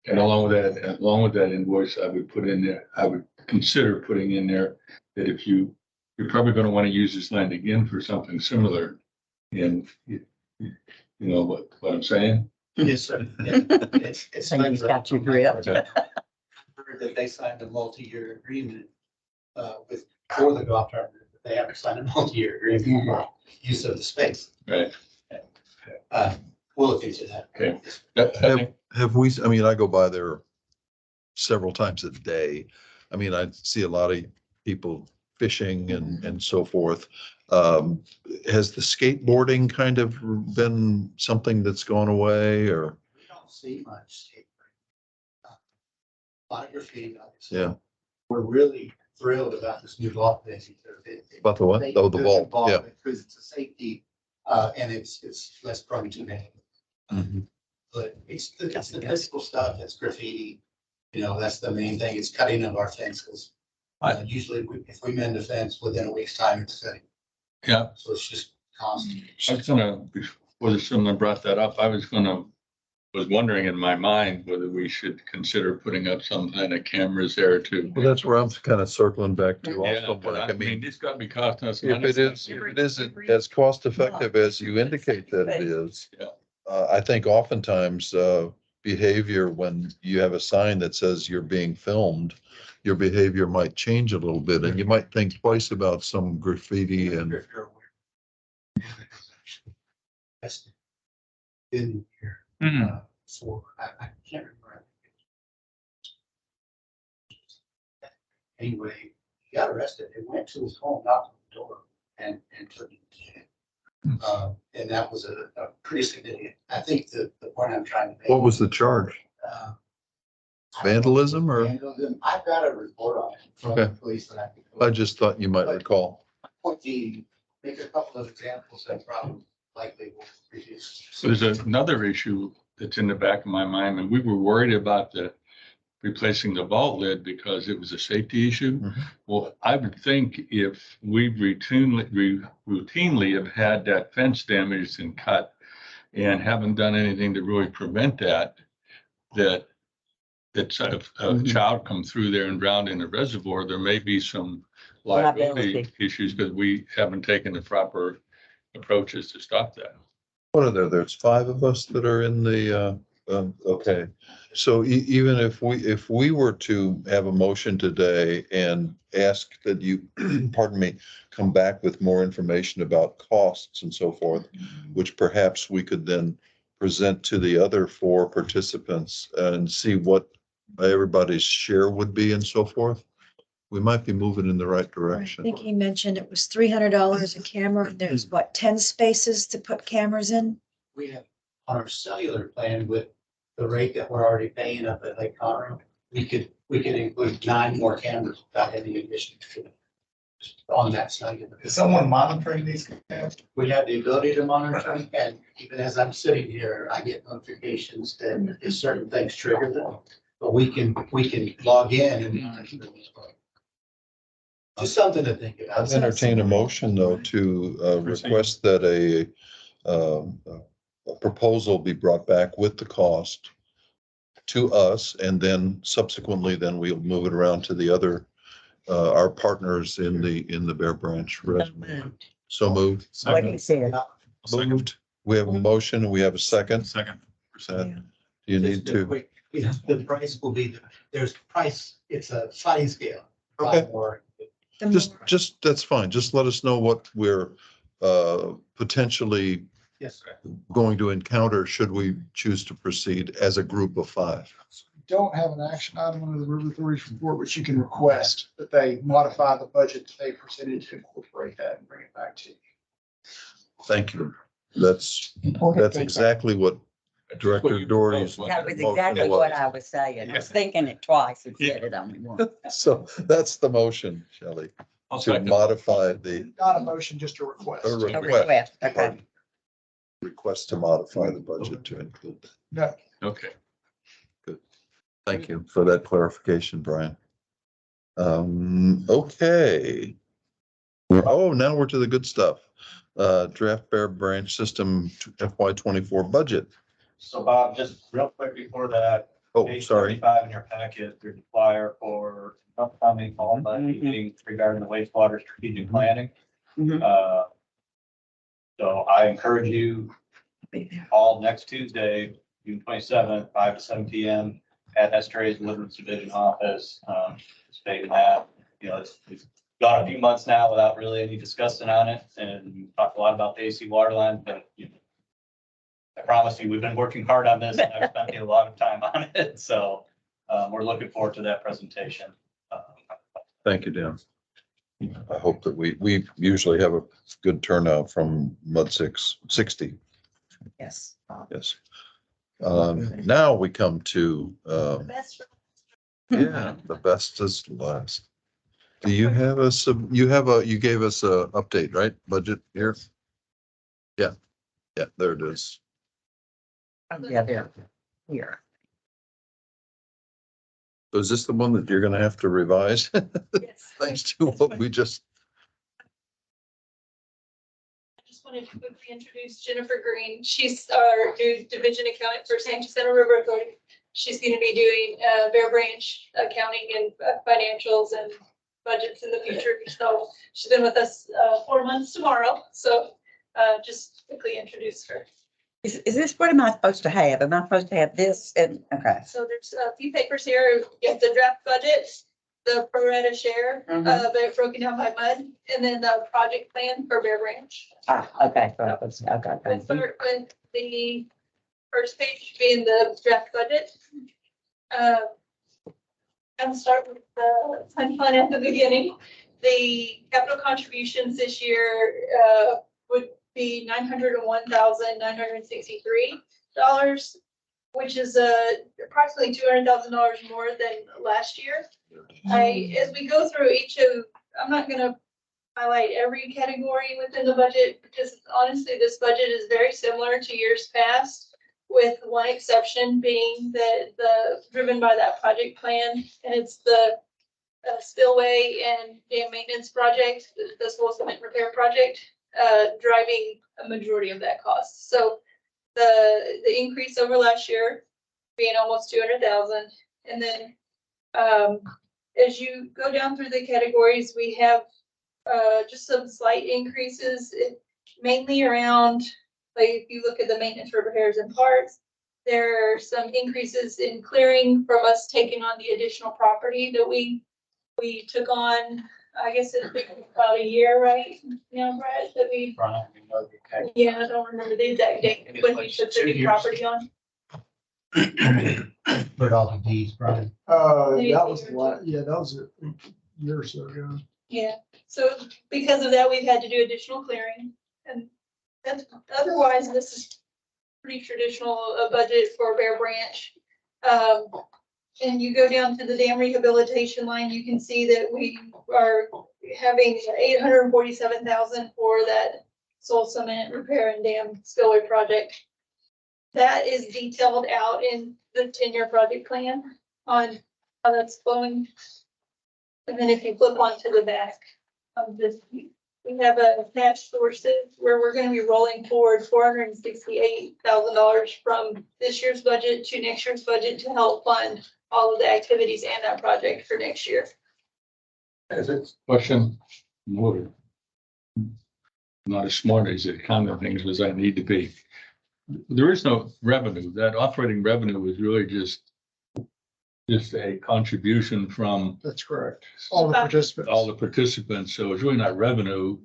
and along with that invoice, I would put in there, I would consider putting in there that if you're probably gonna wanna use this land again for something similar. And you know what I'm saying? Yes, sir. It's. I think he's got you gripped. Okay. Heard that they signed a multi-year agreement for the golf tournament, but they haven't signed a multi-year agreement for use of the space. Right. We'll look into that. Okay. I think- Have we, I mean, I go by there several times a day. I mean, I see a lot of people fishing and so forth. Has the skateboarding kind of been something that's gone away or? We don't see much. A lot of graffiti, obviously. Yeah, We're really thrilled about this new vault thing. about the what? Oh, the vault, yeah. Because it's a safety, and it's less prone to vandalism. Mhm. But it's the physical stuff, it's graffiti, that's the main thing, it's cutting of our fences. Usually, if we mend a fence within a week's time, it's cutting, Yeah, so it's just constant. I was gonna, before someone brought that up, was wondering in my mind whether we should consider putting up some kind of cameras there too. Well, that's where I'm kind of circling back to Yeah, also, but Mike. I mean, it's gotta be costing us if money. it isn't as cost effective as you indicate that it is. Yeah. I think oftentimes, behavior, when you have a sign that says you're being filmed, your behavior might change a little bit and you might think twice about some graffiti and. In here, Mhm. for, I can't remember. Anyway, he got arrested, they went to his home, knocked on the door and took him to jail. And that was a pretty significant, I think the point I'm trying to make. What was the charge? uh, Vandalism or? Vandalism. I've got a report on it from the Okay. police that I can. I just thought you might recall. Point D, make a couple of examples that probably likely will reduce. So there's another issue that's in the back of my mind, and we were worried about replacing the vault lid because it was a safety issue. Mhm. Well, I would think if we routinely have had that fence damaged and cut and haven't done anything to really prevent that if a child come through there and drowned in a reservoir, there may be some liability Liability. issues because we haven't taken the proper approaches to stop that. What are there? There's 5 of us that are in the, okay. So even if we were to have a motion today and ask that you, pardon me, come back with more information about costs and so forth, which perhaps we could then present to the other 4 participants and see what everybody's share would be and so forth, we might be moving in the right I direction. think he mentioned it was $300 a camera. There's what, 10 spaces to put cameras in? We have on our cellular plan with the rate that we're already paying up at Lake Conroe, we could include 9 more cameras without any addition to it. On that cellular. Is someone monitoring these cameras? We have the ability to monitor, and even as I'm sitting here, I get notifications that if certain things trigger them. But we can log in and monitor them as well. Just something to think about. I'd entertain a motion though to request that a proposal be brought back with the cost to us, and then subsequently, then we'll move it around to the other, our partners in the Bear Branch. Reservoir. So moved. What he said. Moved. We have a motion and we have a second. Second. Do you need Just a to? quick, the price will be, there's price, it's a sliding scale. Okay. Or The Just, more- that's fine. Just let us know what we're potentially yes, sir. going to encounter should we choose to proceed as a group of 5. Don't have an action item under the River Authority's report, but you can request that they modify the budget that they presented to incorporate that and bring it back to you. Thank you. That's Important thing. exactly what Director Doherty's. That was motion exactly what I was saying. I was thinking it twice and said it only once. So that's the motion, Shelley, I'll to second. modify the Not a motion, just a request. A A request. request, okay. Pardon. Request to modify the budget to include that. No, Okay. Thank you for that clarification, Brian. Okay. Now we're to the good stuff. Draft Bear Branch System FY 24 budget. So Bob, just real quick before that, Oh, page sorry. 35 in your packet, there's a flyer for upcoming fall budget meeting regarding the wastewater strategic planning. Mhm. So I encourage you all next Tuesday, June 27th, 5 to 7 PM at Estra's Woodlands Division Office. Stating that, you know, it's gone a few months now without really any discussion on it, and we talked a lot about the AC water line, but you know, I promise you, we've been working hard on this, and I've spent a lot of time on it, so we're looking forward to that presentation. Thank you, Dan. I hope that we usually have a good turnout from Mud 60. Yes. Yes. Now we come to, yeah, the best is last. Do you have you gave us a update, right? Budget here? Yeah, there it is. Yeah, there, here. So is this the one that you're gonna have to revise? Yes. Thanks to what we just, I just wanted to quickly introduce Jennifer Green. She's our new division accountant for San Jacinto River Authority. She's going to be doing Bear Branch accounting and financials and budgets in the future. So she's been with us 4 months tomorrow. So just quickly introduce her. Is this, what am I supposed to have? Am I supposed to have this? And, okay. So there's a few papers here. You have the draft budget, the pro rata share, but broken down by mud, and then the project plan for Bear Branch. Okay, so that was, okay. Let's Thank you. start with the first page being the draft budget. And start with the fund at the beginning. The capital contributions this year would be $901,963, which is approximately $200,000 more than last year. As we go through I'm not going to highlight every category within the budget because honestly, this budget is very similar to years past, with one exception being that driven by that project plan, and it's the spillway and dam maintenance project, the soil cement repair project, driving a majority of that cost. So the increase over last year being almost 200,000, and then as you go down through the categories, we have just some slight increases, mainly around, like if you look at the maintenance, repairs and parts, there are some increases in clearing from us taking on the additional property that we took on. I guess it's been about a year, right? Now, Brett, that we, yeah, I don't remember the exact date when we took the new property on. Put all the deeds, Brian. that was, that was a year or so ago. Yeah, so because of that, we've had to do additional clearing, and that's, otherwise, this is pretty traditional budget for Bear Branch. And you go down to the dam rehabilitation line, you can see that we are having 847,000 for that soil cement repair and dam spillway project. That is detailed out in the 10-year project plan on how that's flowing. And then if you flip onto the back of this, we have a cash sources where we're going to be rolling forward $468,000 from this year's budget to next year's budget to help fund all of the activities and that project for next year. Question, more. Not as smart as the kind of things as I need to be. There is no revenue. That operating revenue is really just a contribution from That's correct. All the participants. all the participants. So it's really not revenue.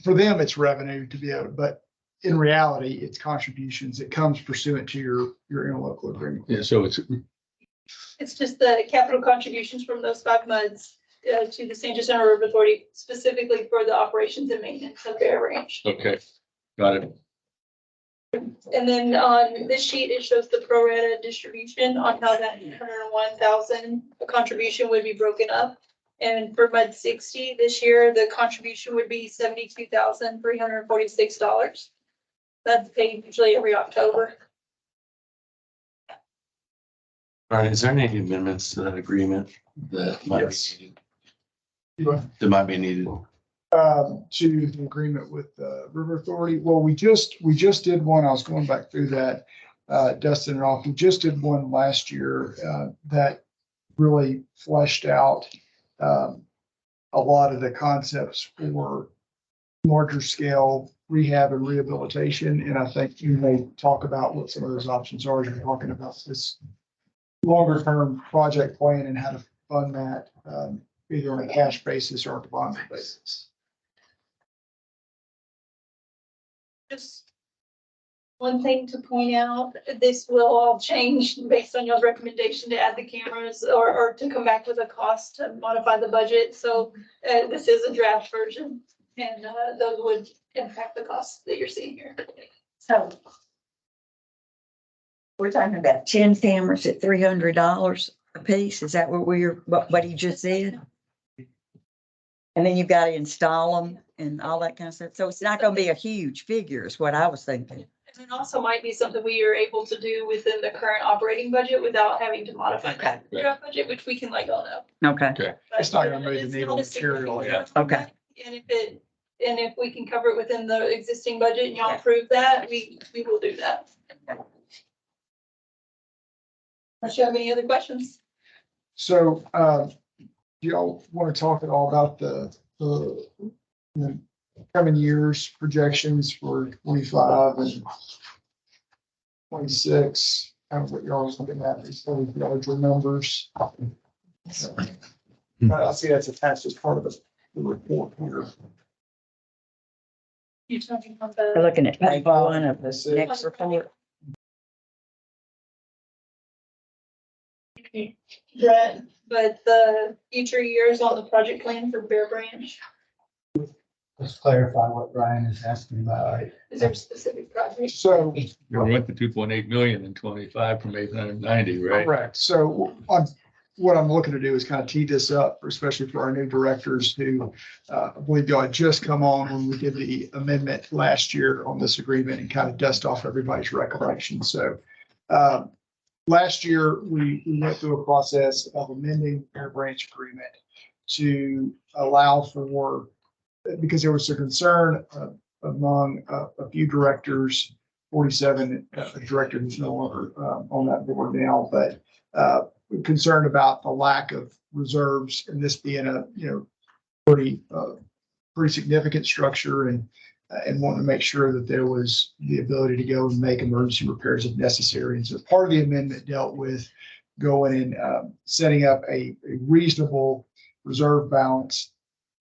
For them, it's revenue to be able, but in reality, it's contributions. It comes pursuant to your interlocal agreement. Yeah, so it's It's just the capital contributions from those 5 MUDs to the San Jacinto River Authority, specifically for the operations and maintenance of Bear Ranch. okay. Got it. And then on this sheet, it shows the pro rata distribution on how that 101,000 contribution would be broken up. And for Mud 60 this year, the contribution would be $72,346. That's paid usually every October. Brian, is there any amendments to that agreement that might Yes. be needed? That might be needed? To the agreement with the River Authority. Well, we just did one. I was going back through that, Dustin and all. We just did one last year, that really fleshed out, a lot of the concepts for larger scale rehab and rehabilitation. And I think you may talk about what some of those options are as you're talking about this longer term project plan and how to fund that, either on a cash basis or a bond basis. Just one thing to point out, this will all change based on y'all's recommendation to add the cameras or to come back with a cost to modify the budget. So this is a draft version and those would impact the costs that you're seeing here. So we're talking about 10 cameras at $300 a piece. Is that what he just said? And then you've got to install them and all that kind of stuff. So it's not going to be a huge figure is what I was thinking. And it also might be something we are able to do within the current operating budget without having to modify the draft budget, which we can let y'all know. Okay. But It's not gonna move the it's needle not a significant materially. amount. Okay. And if we can cover it within the existing budget and y'all approve that, we will do that. Unless you have any other questions? So, do y'all want to talk at all about the coming years projections for 25 and 26? Kind of what y'all was looking at, these larger numbers. I see that's attached as part of the report here. You're talking about We're the, looking at page 1 of this next report. Brett, but the future years on the project plan for Bear Branch, Let's clarify what Brian is asking about, right? is there a specific project? So, We went to 2.8 million in 25 from 890, right? correct. So what I'm looking to do is kind of tee this up, especially for our new directors who, I believe y'all had just come on when we did the amendment last year on this agreement and kind of dust off everybody's recollection. So, last year, we went through a process of amending our branch agreement to allow for, because there was a concern among a few directors, 47 director who's no longer on that board now, but concerned about the lack of reserves and this being a, pretty significant structure and wanting to make sure that there was the ability to go and make emergency repairs if necessary. And so part of the amendment dealt with going and setting up a reasonable reserve balance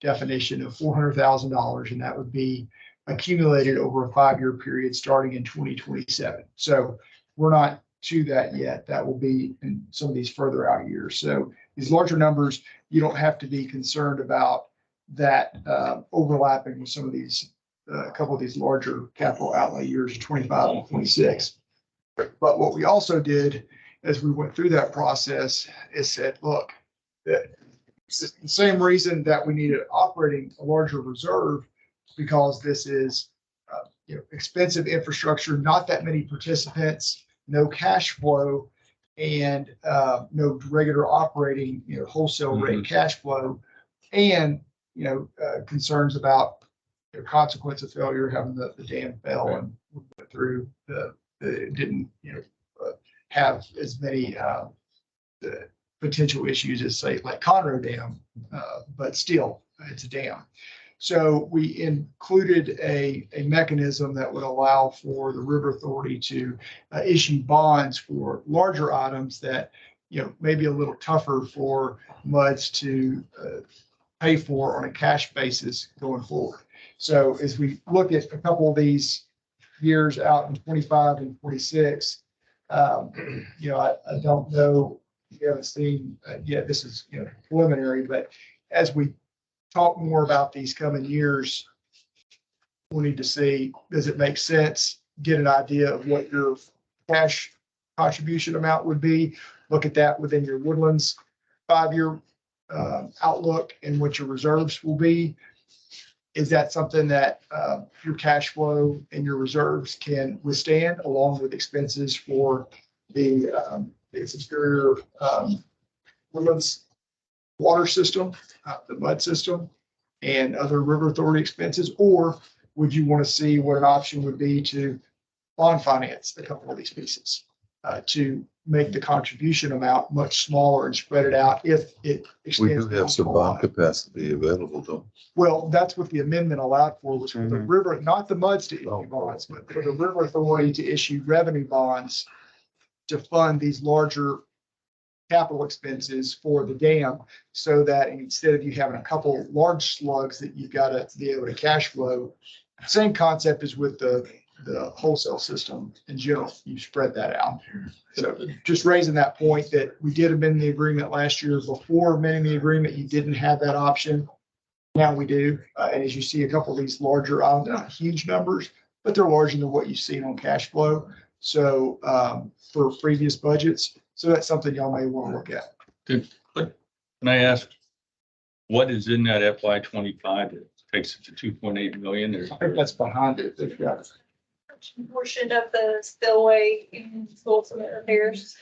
definition of $400,000, and that would be accumulated over a 5-year period starting in 2027. So we're not to that yet. That will be in some of these further out years. So these larger numbers, you don't have to be concerned about that overlapping with some of these, a couple of these larger capital outlay years, 25 and 26. But what we also did as we went through that process is said, look, the same reason that we needed operating a larger reserve, because this is expensive infrastructure, not that many participants, no cash flow, and no regular operating, wholesale rate cash flow, and concerns about consequence of failure, having the dam fail and went through it didn't have as many the potential issues as say like Conroe Dam, but still it's a dam. So we included a mechanism that would allow for the River Authority to issue bonds for larger items that, may be a little tougher for MUDs to pay for on a cash basis going forward. So as we look at a couple of these years out in 25 and 26, I don't know, you haven't seen yet, this is preliminary, but as we talk more about these coming years, we need to see, does it make sense get an idea of what your cash contribution amount would be. Look at that within your Woodlands 5-year outlook and what your reserves will be. Is that something that your cash flow and your reserves can withstand, along with expenses for the Superior Woodlands water system, the mud system, and other river authority expenses? Or would you want to see what an option would be to bond finance a couple of these pieces to make the contribution amount much smaller and spread it out if it We extends? do have some bond capacity available, though. Well, that's what the amendment allowed for, was for the river, not the MUDs to issue bonds, but for the river authority to issue revenue bonds to fund these larger capital expenses for the dam, so that instead of you having a couple large slugs that you've got to be able to cash flow, same concept as with the wholesale system in general, you spread that out. So just raising that point that we did amend the agreement last year. Before amending the agreement, you didn't have that option. Now we do. And as you see a couple of these larger, not huge numbers, but they're larger than what you've seen on cash flow. So for previous budgets, so that's something y'all may want to look at. Can I ask, what is in that FY 25 that takes it to 2.8 million? Or I think that's behind it. They've got Portion of the spillway and ultimate repairs.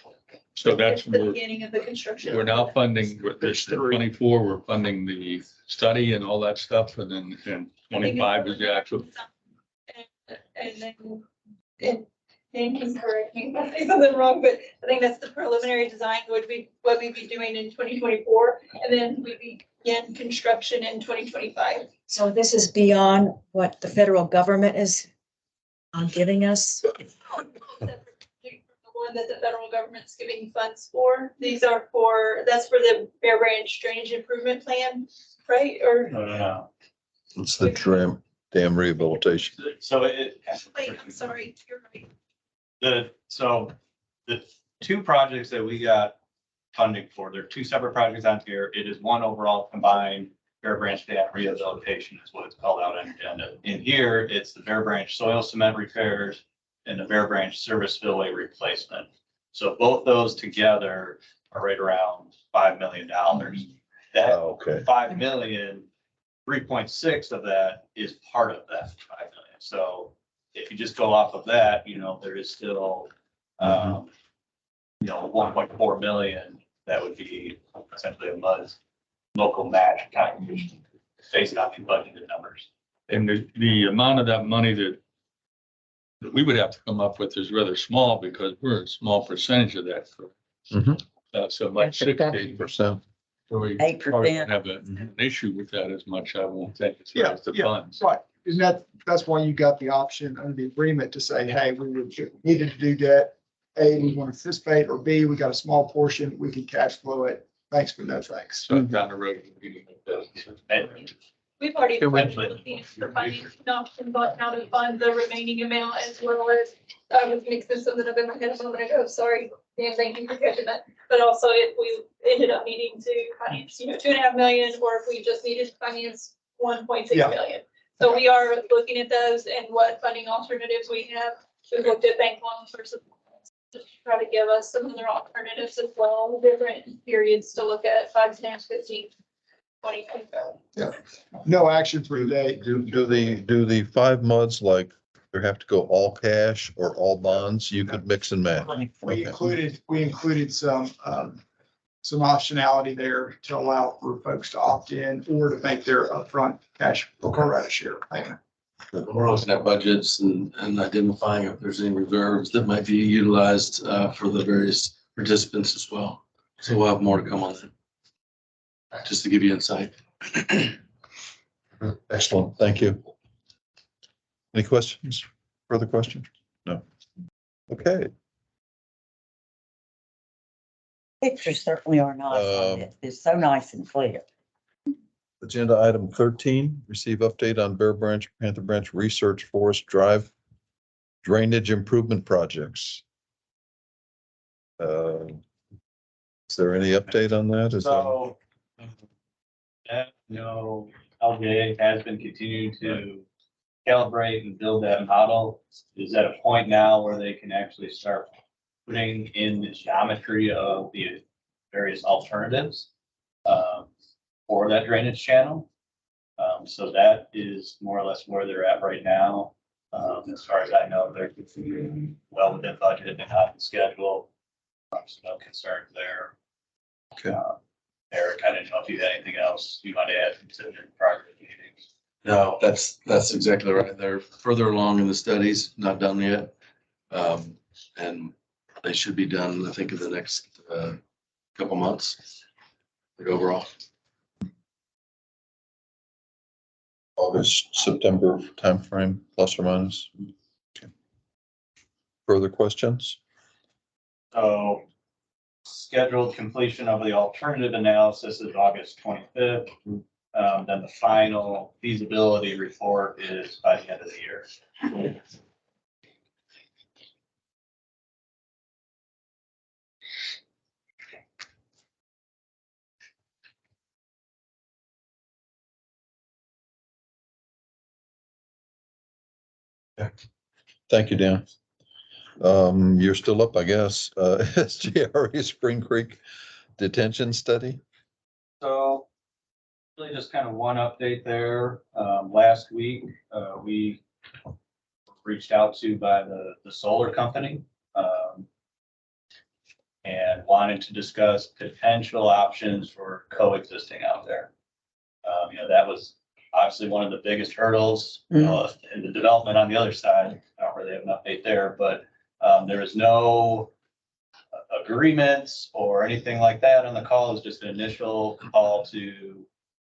so that's It's the we're, beginning of the construction. we're now funding with this 24. We're funding the study and all that stuff, and then and 25 is the actual. And then, and can correct me if I say something wrong, but I think that's the preliminary design would be what we'd be doing in 2024. And then we begin construction in 2025. So this is beyond what the federal government is giving us. The one that the federal government's giving funds for. These are that's for the Bear Branch Drainage Improvement Plan, right? Or It's the dam rehabilitation. So wait, I'm sorry, you're right. So the two projects that we got funding for, they're two separate projects on here. It is one overall combined Bear Branch Dam rehabilitation is what it's called out on your agenda. In here, it's the Bear Branch soil cement repairs and the Bear Branch service spillway replacement. So both those together are right around $5 million. That Okay. 5 million, 3.6 of that is part of that 5 million. So if you just go off of that, there is still, 1.4 million, that would be essentially a local match contribution based on the budgeted numbers. And the amount of that money that we would have to come up with is rather small, because we're a small percentage of that. So like 6%. So we 8%. probably don't have an issue with that as much, I won't think, as far as the funds. right. And that's why you got the option under the agreement to say, hey, we needed to do debt. A, we want to participate, or B, we got a small portion, we can cash flow it. Thanks, but no thanks. So down the road. we can make that. We've already Yeah, we- started looking for funding options on how to fund the remaining amount, as well as, I was mixing something up in my head a moment ago, sorry. Dan, thank you for catching that. But also if we ended up needing to finance, 2.5 million, or if we just needed to finance 1.6 Yeah. million. So we are looking at those and what funding alternatives we have. We've looked at bank loans versus just try to give us some other alternatives as well, different periods to look at, 5, 10, 15, 20, 25. No action for today. Do the 5 MUDs, like, there have to go all cash or all bonds? You could mix and match. We Okay. included some optionality there to allow for folks to opt in or to make their upfront cash pro rata share payment. We're looking at budgets and identifying if there's any reserves that might be utilized for the various participants as well. So we'll have more to come on that. Just to give you insight. Excellent. Thank you. Any questions? Further questions? No. Okay. Pictures certainly are nice on it. It's so nice and clear. Agenda item 13, receive update on Bear Branch, Panther Branch Research Forest Drive drainage improvement projects. Is there any update on that? So, LGA has been continuing to calibrate and build that model is at a point now where they can actually start putting in the geometry of the various alternatives for that drainage channel. So that is more or less where they're at right now. As far as I know, they're well within budget and on schedule. So no concerns there. Okay. Eric, I didn't know if you had anything else you might add to the prior meetings. No, that's exactly right. They're further along in the studies, not done yet. And they should be done, I think, in the next couple months. Like overall. August, September timeframe, plus or minus. Okay. Further questions? So scheduled completion of the alternative analysis is August 25th. Then the final feasibility report is by the end of the year. Thank you, Dan. You're still up, I guess. SGRE Spring Creek Detention Study. So really just kind of one update there. Last week, we reached out to by the solar company and wanted to discuss potential options for coexisting out there. That was obviously one of the biggest hurdles in the development on the other side. I don't really have an update there, but there is no agreements or anything like that on the call. It's just an initial call to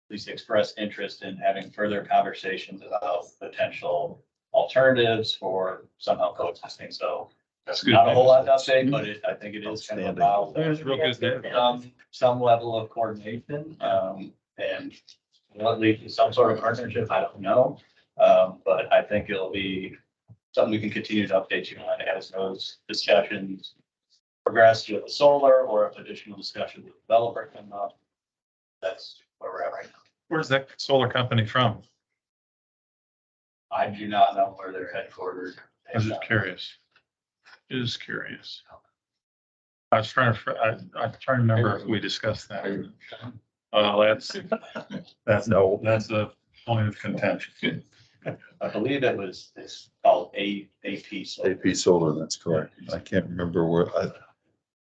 at least express interest in having further conversations about potential alternatives for somehow coexisting. So That's good. not a whole lot to update, but I think it is kind of about That's real good. some level of coordination, and what leads to some sort of partnership, I don't know. But I think it'll be something we can continue to update you on as those discussions progress with the solar, or if additional discussion with the developer come up. That's where we're at right now. Where's that solar company from? I do not know where they're headquartered. I was just curious. Just curious. I was trying to, I'm trying to remember if we discussed that. That's the point of contention. I believe it's called AP. Solar. AP Solar, that's correct. I can't remember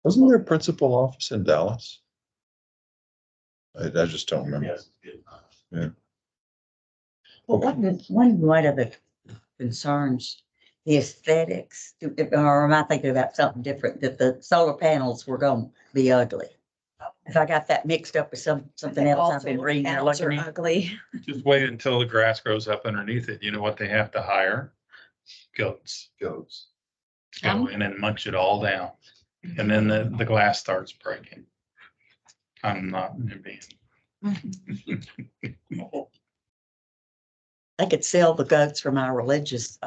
wasn't there a principal office in Dallas? I just don't remember. Yes. Yeah. Well, one of the concerns, the aesthetics, or am I thinking about something different, that the solar panels were going to be ugly? If I got that mixed up with something else I've been reading or Panels are looking at. ugly. Just wait until the grass grows up underneath it. You know what they have to hire? Goats. Goes. Go in and munch it all down. And then the glass starts breaking. I'm not being. I could sell the goats for my religious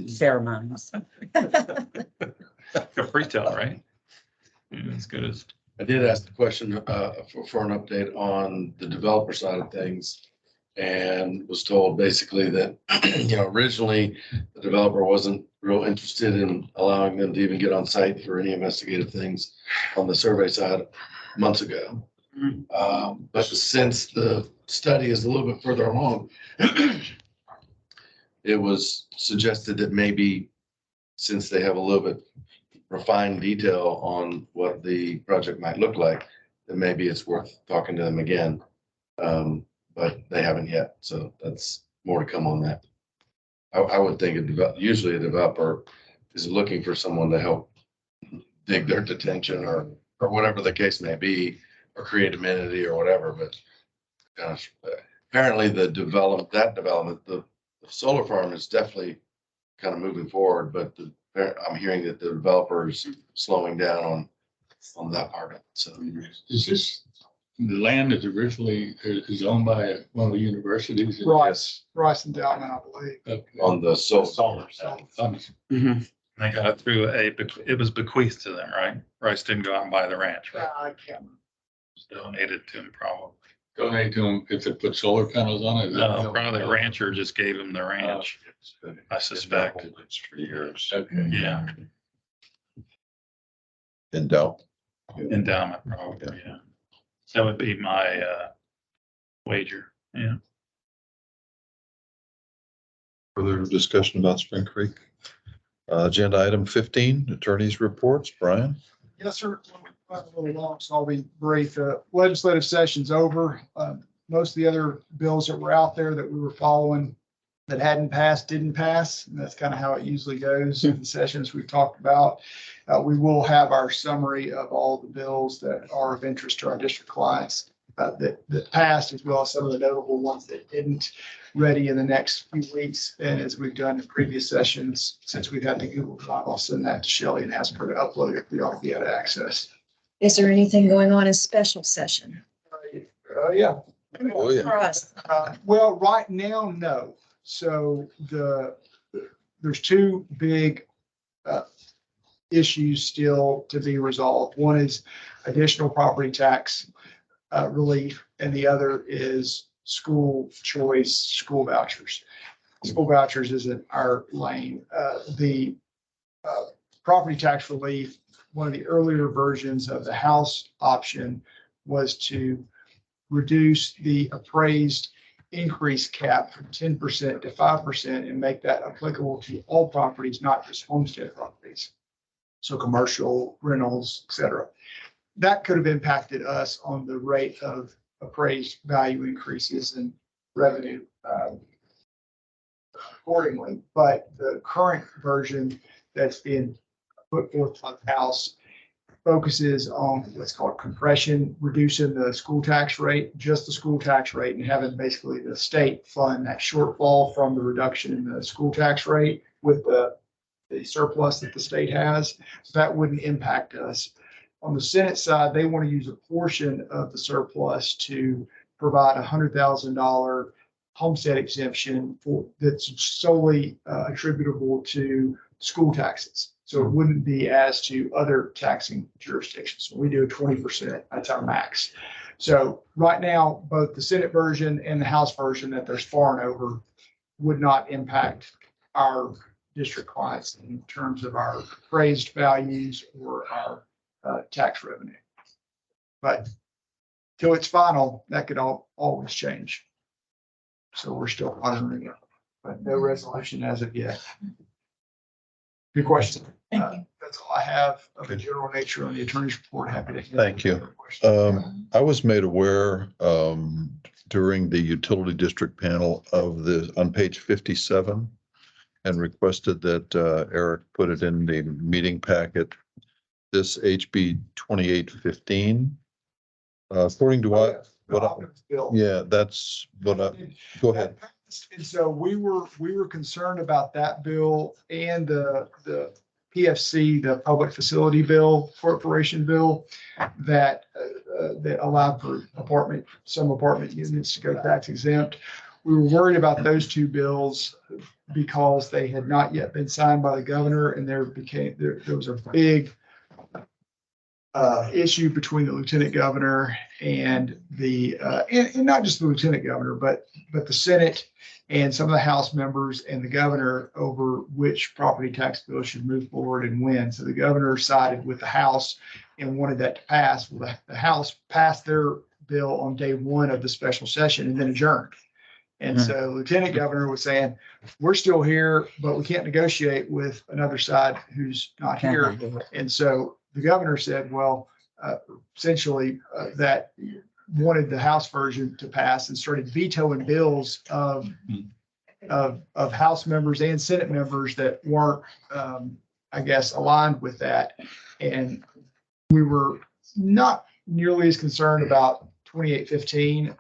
ceremonies. Capri Tail, right? Yeah, as good as. I did ask the question for an update on the developer side of things, and was told basically that, originally the developer wasn't real interested in allowing them to even get on site for any investigative things on the survey side months ago. But since the study is a little bit further along, it was suggested that maybe since they have a little bit refined detail on what the project might look like, then maybe it's worth talking to them again. But they haven't yet, so that's more to come on that. I would think usually a developer is looking for someone to help dig their detention or whatever the case may be, or create amenity or whatever, but gosh, apparently the solar farm is definitely kind of moving forward, but I'm hearing that the developer's slowing down on that part of it. So Is this, the land is owned by one of the universities? Rice Endowment, I believe. Okay. on the Solar cell. They got it through it was bequeathed to them, right? Rice didn't go out and buy the ranch, right? I can't. It was donated to him probably. donate to them if they put solar panels on it? Is that- Probably the rancher just gave him the ranch, I suspect. It's for years. Okay. Yeah, Endowment. probably, yeah. That would be my, wager, yeah. Further discussion about Spring Creek? Agenda item 15, attorneys reports. Brian? Yes, sir. A little long, so I'll be brief. Legislative session's over. Most of the other bills that were out there that we were following that hadn't passed, didn't pass. And that's kind of how it usually goes in the sessions we've talked about. We will have our summary of all the bills that are of interest to our district clients that passed, as well as some of the notable ones that didn't, ready in the next few weeks. And as we've done in previous sessions, since we've had the Google Drive, I'll send that to Shelley and ask her to upload it. We already had access. Is there anything going on in special session Yeah. Oh, yeah. for us? Well, right now, no. So there's two big issues still to be resolved. One is additional property tax relief, and the other is school choice, school vouchers. School vouchers isn't our lane. The property tax relief, one of the earlier versions of the House option was to reduce the appraised increase cap from 10% to 5% and make that applicable to all properties, not just homestead properties. So commercial, rentals, et cetera. That could have impacted us on the rate of appraised value increases and revenue accordingly. But the current version that's been put forth by the House focuses on what's called compression, reducing the school tax rate, just the school tax rate, and having basically the state fund that shortfall from the reduction in the school tax rate with the surplus that the state has. So that wouldn't impact us. On the Senate side, they want to use a portion of the surplus to provide $100,000 homestead exemption for that's solely attributable to school taxes. So it wouldn't be as to other taxing jurisdictions. So we do 20%, that's our max. So right now, both the Senate version and the House version that there's far and over would not impact our district clients in terms of our appraised values or our tax revenue. But till it's final, that could always change. So we're still monitoring it, but no resolution as of yet. Good question. Thank you. That's all I have of a general nature on the attorney's report. Happy to. Thank you. I was made aware during the utility district panel of on page 57 and requested that Eric put it in the meeting packet. This HB 2815. According to what yeah, that's what go ahead. And so we were concerned about that bill and the PFC, the Public Facility Bill, Corporation Bill, that allowed for some apartment units to go tax exempt. We were worried about those two bills because they had not yet been signed by the governor, and there was a big issue between the lieutenant governor and and not just the lieutenant governor, but the Senate and some of the House members and the governor over which property tax bill should move forward and when. So the governor sided with the House and wanted that to pass. Well, the House passed their bill on day one of the special session and then adjourned. And so Lieutenant Governor was saying, we're still here, but we can't negotiate with another side who's not here. And so the governor said, well, essentially that wanted the House version to pass and started vetoing bills of House members and Senate members that weren't, I guess, aligned with that. And we were not nearly as concerned about 2815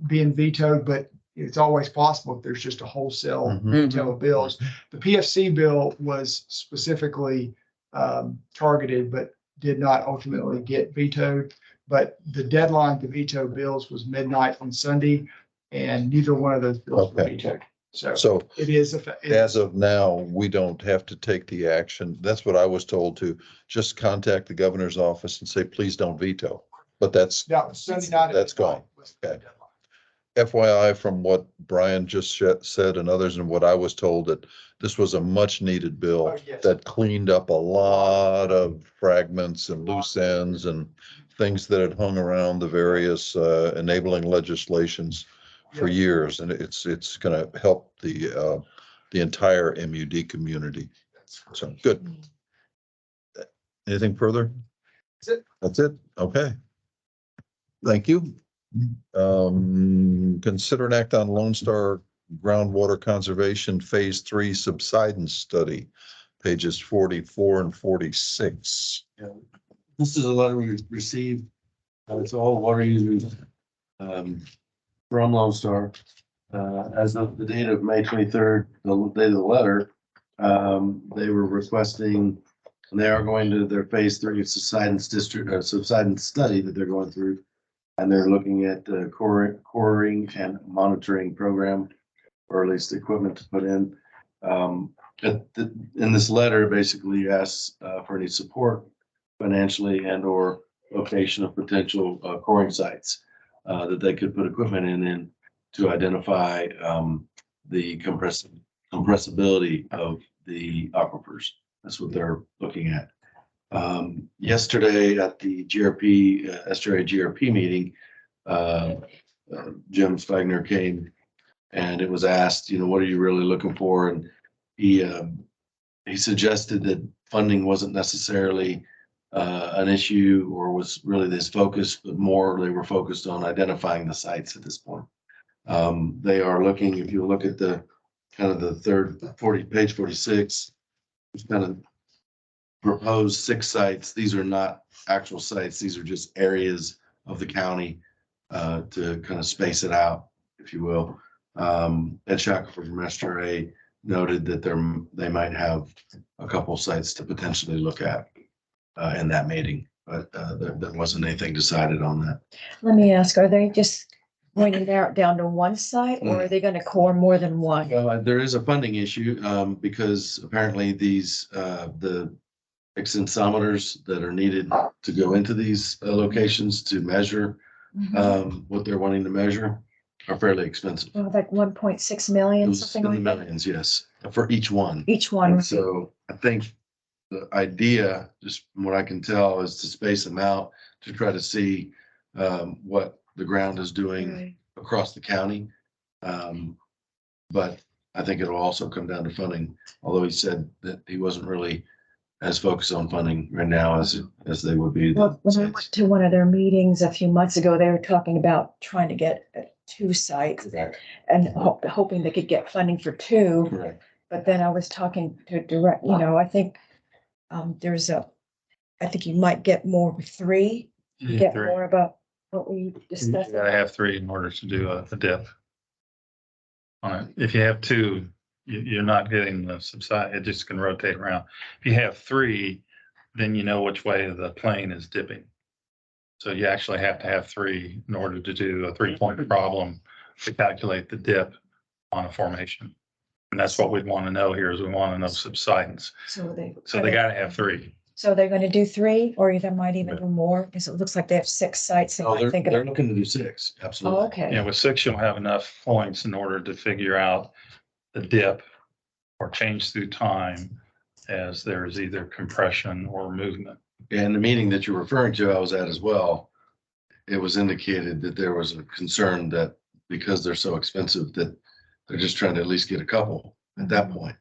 being vetoed, but it's always possible if there's just a wholesale veto of bills. The PFC bill was specifically targeted, but did not ultimately get vetoed. But the deadline to veto bills was midnight on Sunday, and neither one of those bills were vetoed. So it is as of now, we don't have to take the action. That's what I was told, to just contact the governor's office and say, please don't veto. But that's Sunday night. That's gone. Okay. FYI, from what Brian just said and others and what I was told, that this was a much needed bill Oh, yes. that cleaned up a lot of fragments and loose ends and things that had hung around the various enabling legislations for Yeah. years. And it's going to help the entire MUD community. So good. Anything further? That's it. That's it? Okay. Thank you. Consider an act on Lone Star Groundwater Conservation Phase 3 Subsidence Study, pages 44 and 46. This is a letter we received. It's all water users from Lone Star. As of the date of May 23rd, the date of the letter, they were requesting, and they are going to their phase 3 subsidence district, subsidence study that they're going through. And they're looking at the coring and monitoring program, or at least equipment to put in. In this letter, basically asks for any support financially and or location of potential coring sites that they could put equipment in to identify the compressibility of the aquifers. That's what they're looking at. Yesterday at the GRP, SRA GRP meeting, Jim Spagner came and it was asked, what are you really looking for? And he suggested that funding wasn't necessarily an issue or was really this focus, but more they were focused on identifying the sites at this point. They are looking, if you look at the kind of the third page 46, it's kind of proposed 6 sites. These are not actual sites. These are just areas of the county to kind of space it out, if you will. Ed Shackelford from SRA noted that they might have a couple sites to potentially look at in that meeting, but there wasn't anything decided on that. Let me ask, are they just going to narrow it down to one site or are they going to core more than one? Well, there is a funding issue because apparently these the extensometers that are needed to go into these locations to measure what they're wanting to measure are fairly expensive. Oh, like 1.6 It million, was something in the like that. millions, yes, for each one. Each one. And so I think the idea, just from what I can tell, is to space them out to try to see what the ground is doing Right. across the county. But I think it'll also come down to funding, although he said that he wasn't really as focused on funding right now as they would be. Well, when I went to one of their meetings a few months ago, they were talking about trying to get 2 sites Correct. and hoping they could get funding for 2. Correct. But then I was talking to direct, I think I think you might get more with 3, get 3. more about what we You discussed. gotta have 3 in order to do a dip on it. If you have 2, you're not getting the subside, it just can rotate around. If you have 3, then you know which way the plane is dipping. So you actually have to have 3 in order to do a 3-point problem to calculate the dip on a formation. And that's what we'd want to know here is we want to know subsidence. So they gotta have 3. So they're going to do 3 or they might even do more because it looks like they have 6 sites. They Oh, might think they're of. looking to do 6, Oh, absolutely. okay. Yeah, with 6, you'll have enough points in order to figure out the dip or change through time as there's either compression or movement. And the meeting that you're referring to, I was at as well. It was indicated that there was a concern that because they're so expensive that they're just trying to at least get a couple at that point.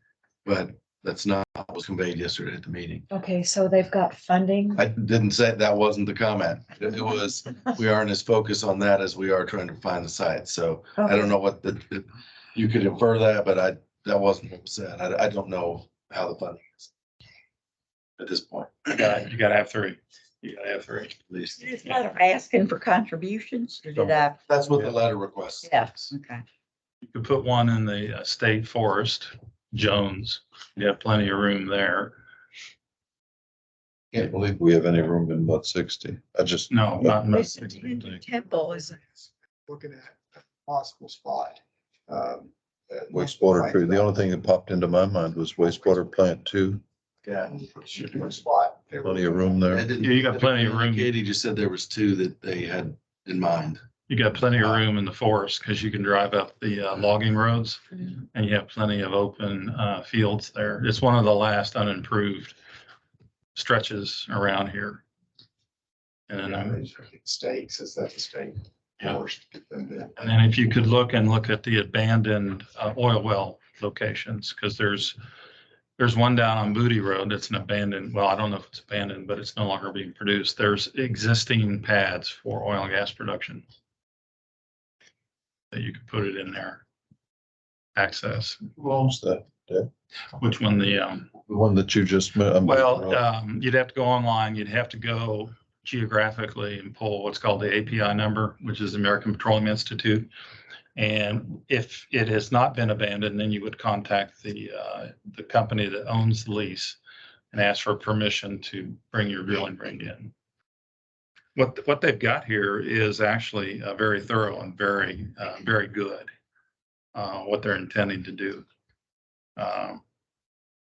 But that's not what was conveyed yesterday at the meeting. Okay, so they've got funding. I didn't say that wasn't the comment. It was, we aren't as focused on that as we are trying to find the site. So I don't know what you could infer that, but that wasn't what was said. I don't know how the funding is at this point. You gotta have 3. You gotta have 3. At least. Is that asking for contributions or did I? That's what the letter requests. Yes, okay. You could put one in the state forest, Jones. You have plenty of room there. Can't believe we have any room in what 60. I just. No, not in This the temple is. Looking at a possible spot. Wastewater treatment. The only thing that popped into my mind was wastewater plant 2. Yeah. Spot. Plenty of room there. Yeah, you got plenty of room. Katie just said there was 2 that they had in mind. You got plenty of room in the forest because you can drive up the logging roads and you have plenty of open fields there. It's one of the last unimproved stretches around here. And then, Stakes, is that the state? Yeah. Forced them to- and then if you could look at the abandoned oil well locations, because there's one down on Booty Road that's an abandoned, well, I don't know if it's abandoned, but it's no longer being produced. There's existing pads for oil and gas production that you could put it in there. Access, Who owns that? which one the, The one that you just met? you'd have to go online, you'd have to go geographically and pull what's called the API number, which is the American Petroleum Institute. And if it has not been abandoned, then you would contact the company that owns the lease and ask for permission to bring your drilling rig in. What they've got here is actually very thorough and very good, what they're intending to do.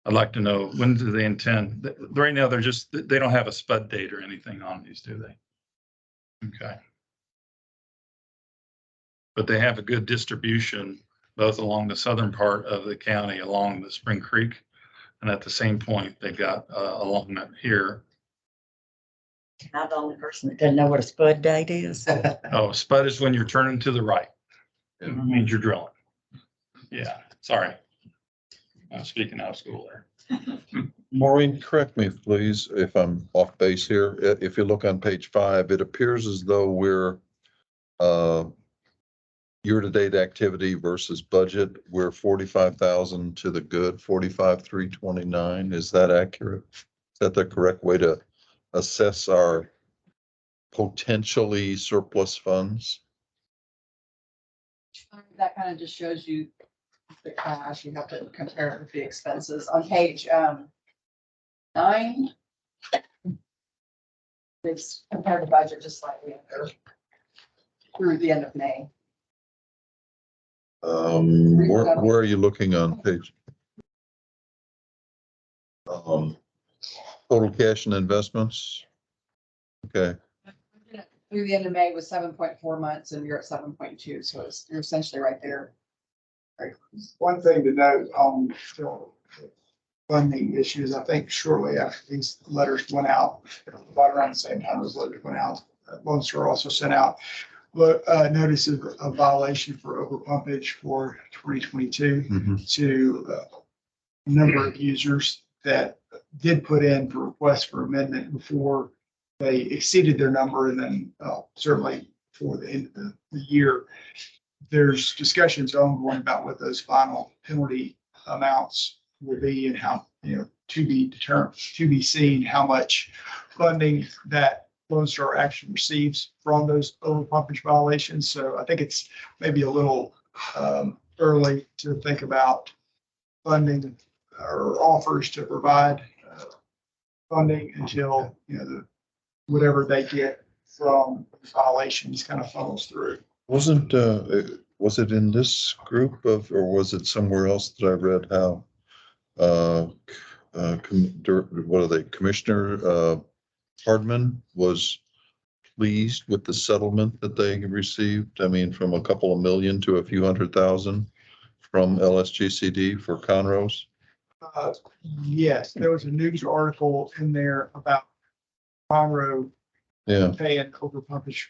I'd like to know, when do they intend? Right now, they don't have a spud date or anything on these, do they? Okay. But they have a good distribution both along the southern part of the county, along the Spring Creek, and at the same point, they've got along that here. I'm the only person that doesn't know what a spud date is. Oh, spud is when you're turning to the right. It means you're drilling. Yeah, sorry. I'm speaking out of school there. Maureen, correct me, please, if I'm off base here. If you look on page 5, it appears as though we're year-to-date activity versus budget. We're 45,000 to the good, 45,329. Is that accurate? Is that the correct way to assess our potentially surplus funds? That kind of just shows you the cash. You have to compare it with the expenses. On page 9, they've compared the budget just slightly through the end of May. Where are you looking on page? Total cash and investments. Okay, Through the end of May was 7.4 months and you're at 7.2. So you're essentially right there. One thing to note on funding issues, I think shortly after these letters went out, about around the same time those letters went out, Lone Star also sent out notices of violation for overpumpage for 2022 to a number of users that did put in for requests for amendment before they exceeded their number, and then certainly for the end of the year. There's discussions ongoing about what those final penalty amounts will be and how, to be determined, to be seen how much funding that Lone Star actually receives from those overpumpage violations. So I think it's maybe a little early to think about funding or offers to provide funding until, whatever they get from violations kind of funnels through. Was it in this group or was it somewhere else that I read how, what are they, Commissioner Hardman was pleased with the settlement that they received? I mean, from a couple of million to a few $100,000 from LSGCD for Conroe's? Yes, there was a news article in there about Conroe paying overpumpage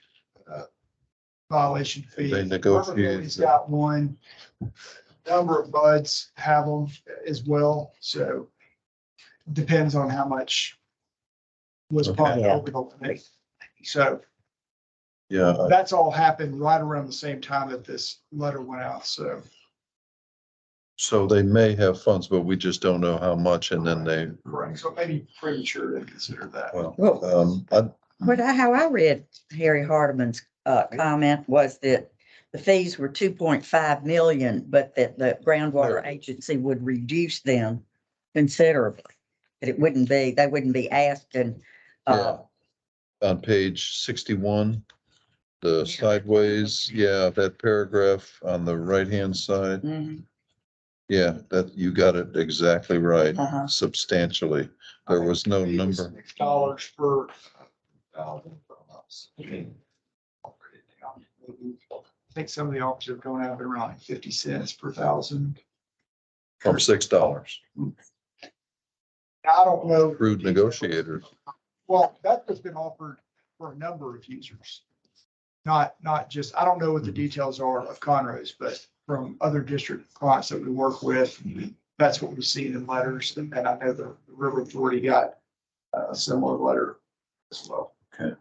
violation fee. They negotiated. He's got one. Number of buds have them as well, so depends on how much was pumped over the limit. So that's all happened right around the same time that this letter went out. So they may have funds, but we just don't know how much, and then they. Correct. So maybe premature to consider that. How I read Harry Hardeman's comment was that the fees were 2.5 million, but that the groundwater agency would reduce them considerably. That they wouldn't be asking. On page 61, the sideways, that paragraph on the right-hand side. Yeah, that you got it exactly right. Substantially. There was no number. $6 per I think some of the offers have gone out around like 50 cents per thousand. From $6. Now, I don't know. Rude negotiators. Well, that has been offered for a number of users. Not just, I don't know what the details are of Conroe's, but from other district clients that we work with, that's what we've seen in letters. And I know the River Authority got a similar letter as well. Okay.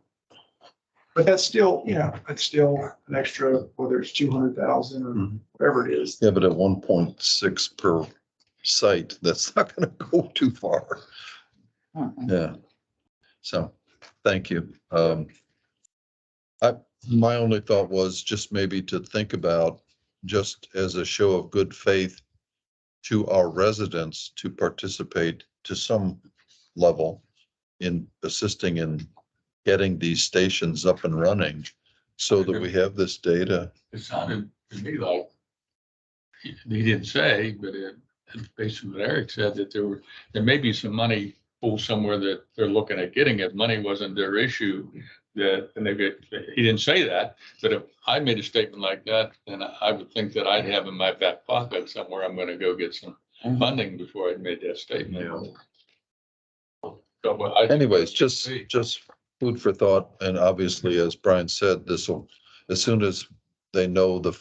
But that's still, it's still an extra, whether it's 200,000 or whatever it is. Yeah, but at 1.6 per site, that's not gonna go too far. Yeah. So, thank you. My only thought was just maybe to think about, just as a show of good faith to our residents, to participate to some level in assisting in getting these stations up and running so that we have this data. It sounded to me like, he didn't say, but based on what Eric said, that there may be some money pool somewhere that they're looking at getting. If money wasn't their issue, he didn't say that, but if I made a statement like that, then I would think that I'd have in my back pocket somewhere, I'm gonna go get some funding before I made that statement. So, Anyways, just food for thought. And obviously, as Brian said, as soon as they know the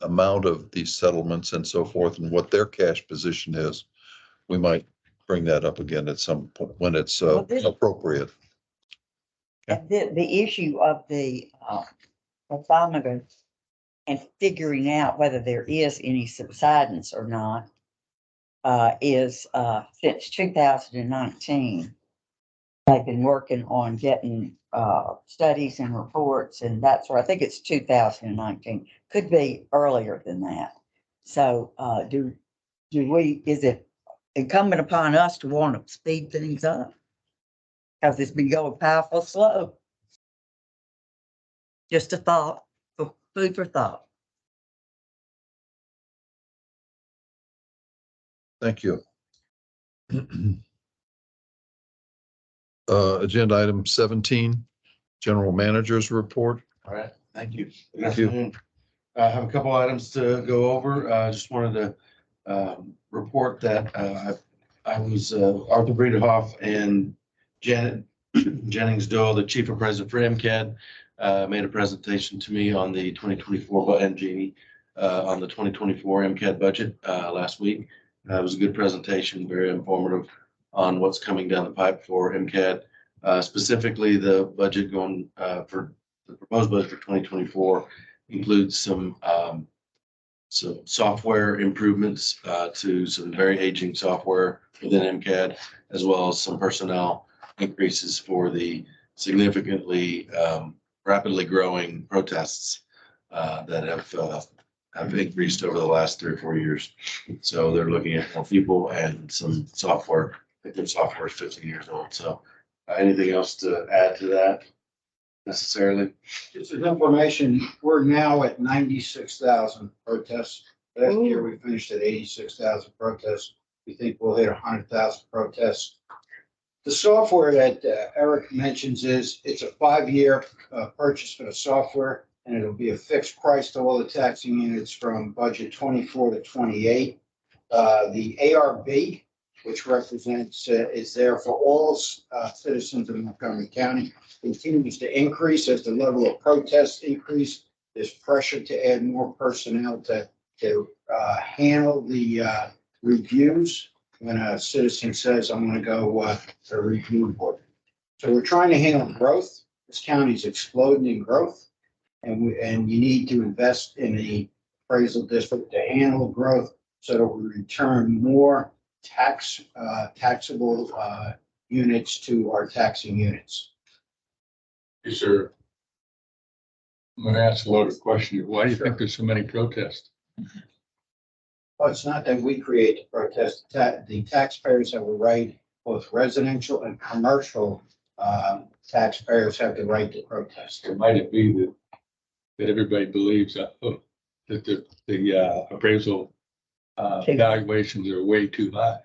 amount of these settlements and so forth and what their cash position is, we might bring that up again at some point when it's appropriate. The issue of the thermometer and figuring out whether there is any subsidence or not is since 2019. They've been working on getting studies and reports, and that's where I think it's 2019. Could be earlier than that. So is it incumbent upon us to want to speed things up? Because it's been going powerful slow. Just a thought, food for thought. Thank you. Agenda item 17, General Manager's Report. All right, thank you. Good Thank you. afternoon. I have a couple items to go over. I just wanted to report that I was Arthur Bredehoff and Janet Jennings Doyle, the Chief Appraiser for MCAD, made a presentation to me on the 2024 and Jeannie on the 2024 MCAD budget last week. It was a good presentation, very informative on what's coming down the pipe for MCAD. Specifically, the budget going for the proposed budget for 2024 includes some software improvements to some very aging software within MCAD, as well as some personnel increases for the significantly rapidly growing protests that have increased over the last 3 or 4 years. So they're looking at more people and some software. I think their software is 15 years old. So anything else to add to that necessarily? Just as information, we're now at 96,000 protests. Last year, we finished at 86,000 protests. We think we'll hit 100,000 protests. The software that Eric mentions it's a 5-year purchase for the software, and it'll be a fixed price to all the taxing units from budget 24 to 28. The ARB, which represents, is there for all citizens of Montgomery County, continues to increase as the level of protests increase. There's pressure to add more personnel to handle the reviews when a citizen says, I'm going to go to a review board. So we're trying to handle growth. This county's exploding in growth, and you need to invest in the appraisal district to handle growth so that we return more taxable units to our taxing units. Yes, sir. I'm gonna ask a loaded question. Why do you think there's so many protests? Well, it's not that we create the protest. The taxpayers have a right, both residential and commercial taxpayers have the right to protest. Or might it be that everybody believes that the appraisal valuations are way too high?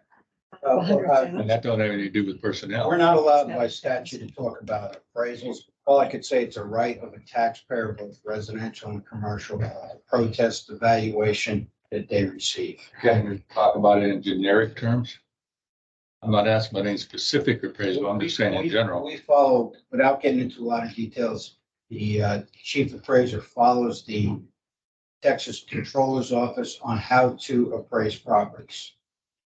And that don't have anything to do with personnel. We're not allowed by statute to talk about appraisals. All I could say, it's a right of a taxpayer, both residential and commercial, to protest the valuation that they receive. Can we talk about it in generic terms? I'm not asking about any specific appraisal, I'm just saying in general. We follow, without getting into a lot of details, the chief appraiser follows the Texas Controller's Office on how to appraise properties.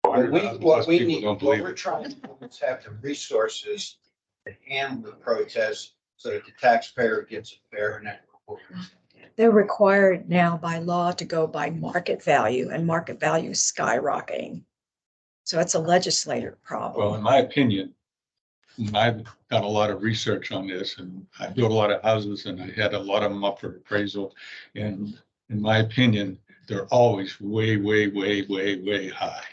What Most we people need, don't what believe we're it. trying to do is have the resources to handle the protest so that the taxpayer gets a fair and equitable. They're required now by law to go by market value, and market value is skyrocketing. So it's a legislator Well, problem. in my opinion, I've done a lot of research on this and I built a lot of houses and I had a lot of them up for appraisal. And in my opinion, they're always way, way, way, way, way high.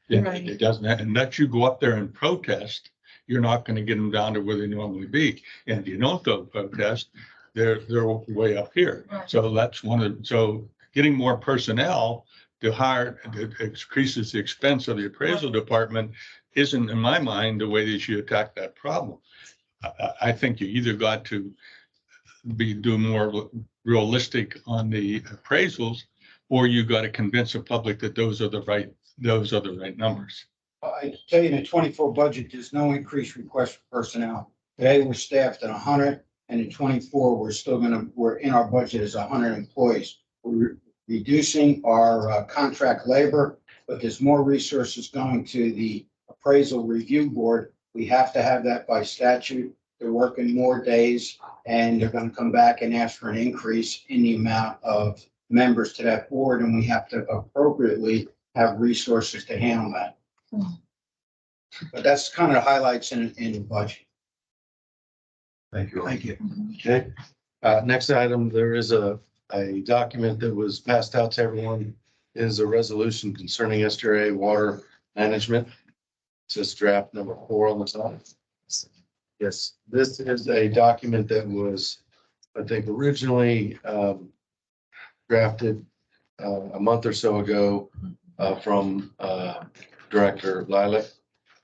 Right. It doesn't, unless you go up there and protest, you're not going to get them down to where they normally be. And if you don't go protest, they're way up here. So that's so getting more personnel to hire, it increases the expense of the appraisal department isn't, in my mind, the way that you attack that problem. I think you either got to do more realistic on the appraisals, or you got to convince the public that those are the right numbers. I can tell you in the 24 budget, there's no increased request for personnel. Today, we're staffed at 100, and in 24, we're in our budget as 100 employees. We're reducing our contract labor, but there's more resources going to the appraisal review board. We have to have that by statute. They're working more days, and they're going to come back and ask for an increase in the amount of members to that board, and we have to appropriately have resources to handle that. But that's kind of the highlights in the budget. Thank you. Thank you. Okay, next item, there is a document that was passed out to everyone, is a resolution concerning SDRA water management. It says draft number 4 on the top. Yes, this is a document that was, I think, originally drafted a month or so ago from Director Lilac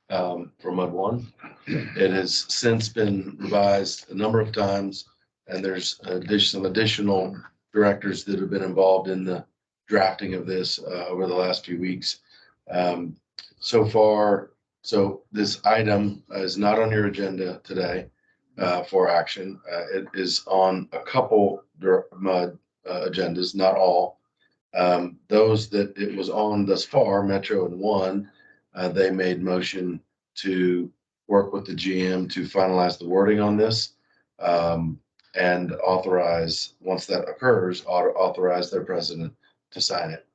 from Mud One. It has since been revised a number of times, and there's some additional directors that have been involved in the drafting of this over the last few weeks. So far, so this item is not on your agenda today for action. It is on a couple MUD agendas, not all. Those that it was on thus far, Metro and One, they made motion to work with the GM to finalize the wording on this. And authorize, once that occurs, authorize their president to sign it.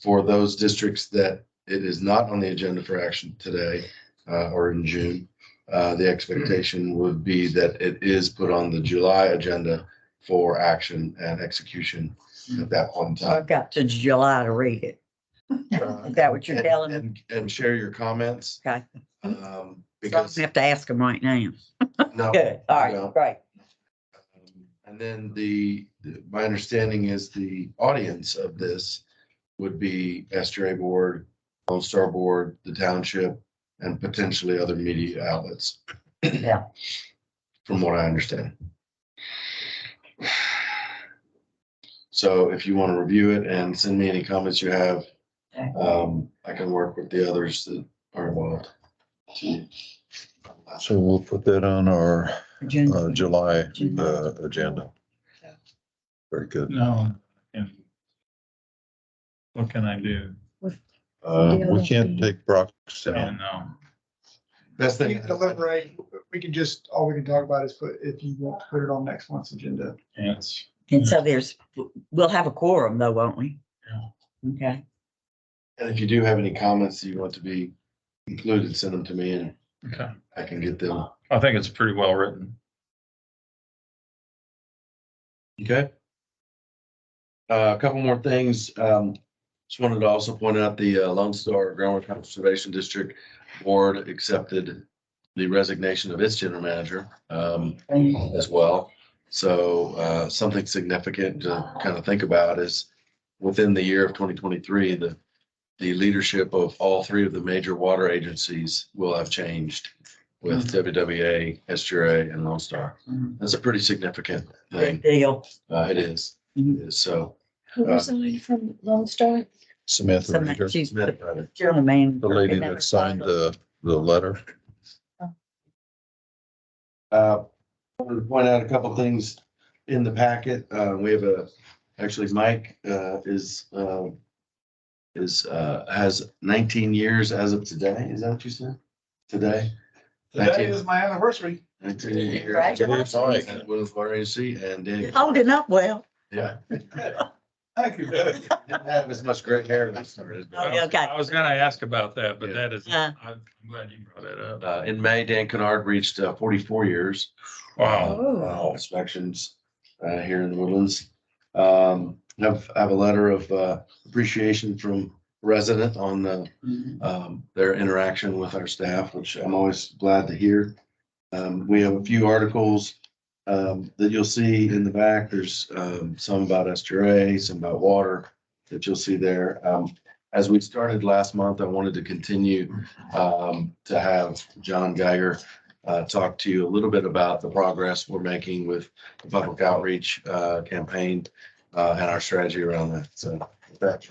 For those districts that it is not on the agenda for action today or in June, the expectation would be that it is put on the July agenda for action and execution at that point in time. I've got to July to read it. Is that what you're telling me? And share your comments. Okay. So I Because don't have to ask them right now. no, Good. All no. right, great. And then my understanding is the audience of this would be SDRA board, Lone Star board, the township, and potentially other media outlets. Yeah. From what I understand. So if you want to review it and send me any comments you have, I can work with the others that are involved. So we'll put that on our Agenda. July agenda. Very good. No. and What can I do? We can't take proxy. Yeah, no. Best We thing. can deliberate, we can just, all we can talk about is if you want to put it on next month's agenda. Yes. And so we'll have a quorum though, won't we? Yeah. Okay. And if you do have any comments that you want to be included, send them to me and Okay. I can get them. I think it's pretty well written. Okay. A couple more things. Just wanted to also point out the Lone Star Groundwater Conservation District Board accepted the resignation of its general manager as well. So something significant to kind of think about is within the year of 2023, the the leadership of all three of the major water agencies will have changed with WWA, SGRA, and Lone Star. That's a pretty significant thing. Big deal. It is. It is. So Who resigned from Lone Star? Samantha Reeder, She's Smith, the rather. general manager. the lady They never that signed the letter. I wanted to point out a couple things in the packet. We have actually Mike has 19 years as of today. Is that what you said? Today? Today is my anniversary. 19 years. Congratulations. At Williams Water Agency and Danny. Holding up well. Yeah. Thank you, Doug. Didn't have as much gray hair as I started. Oh, okay. I was gonna ask about that, but Yeah. that is, Yeah. I'm glad you brought it up. In May, Dan Kennard reached 44 years. Wow. Inspections here in the Woodlands. Have a letter of appreciation from resident on their interaction with our staff, which I'm always glad to hear. We have a few articles that you'll see in the back. There's some about SGRA, some about water that you'll see there. As we started last month, I wanted to continue to have John Geiger talk to you a little bit about the progress we're making with the public outreach campaign and our strategy around that. So that's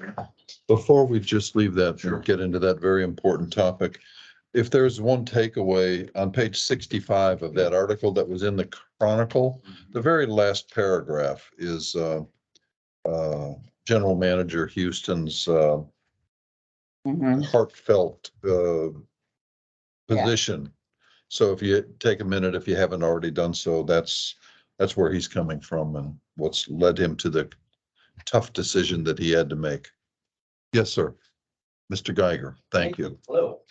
Before we just leave that, Sure. and get into that very important topic, if there's one takeaway on page 65 of that article that was in the Chronicle, the very last paragraph is General Manager Houston's Mhm. heartfelt position. So if you take a minute, if you haven't already done so, that's where he's coming from and what's led him to the tough decision that he had to make. Yes, sir. Mr. Geiger, thank you. Hello.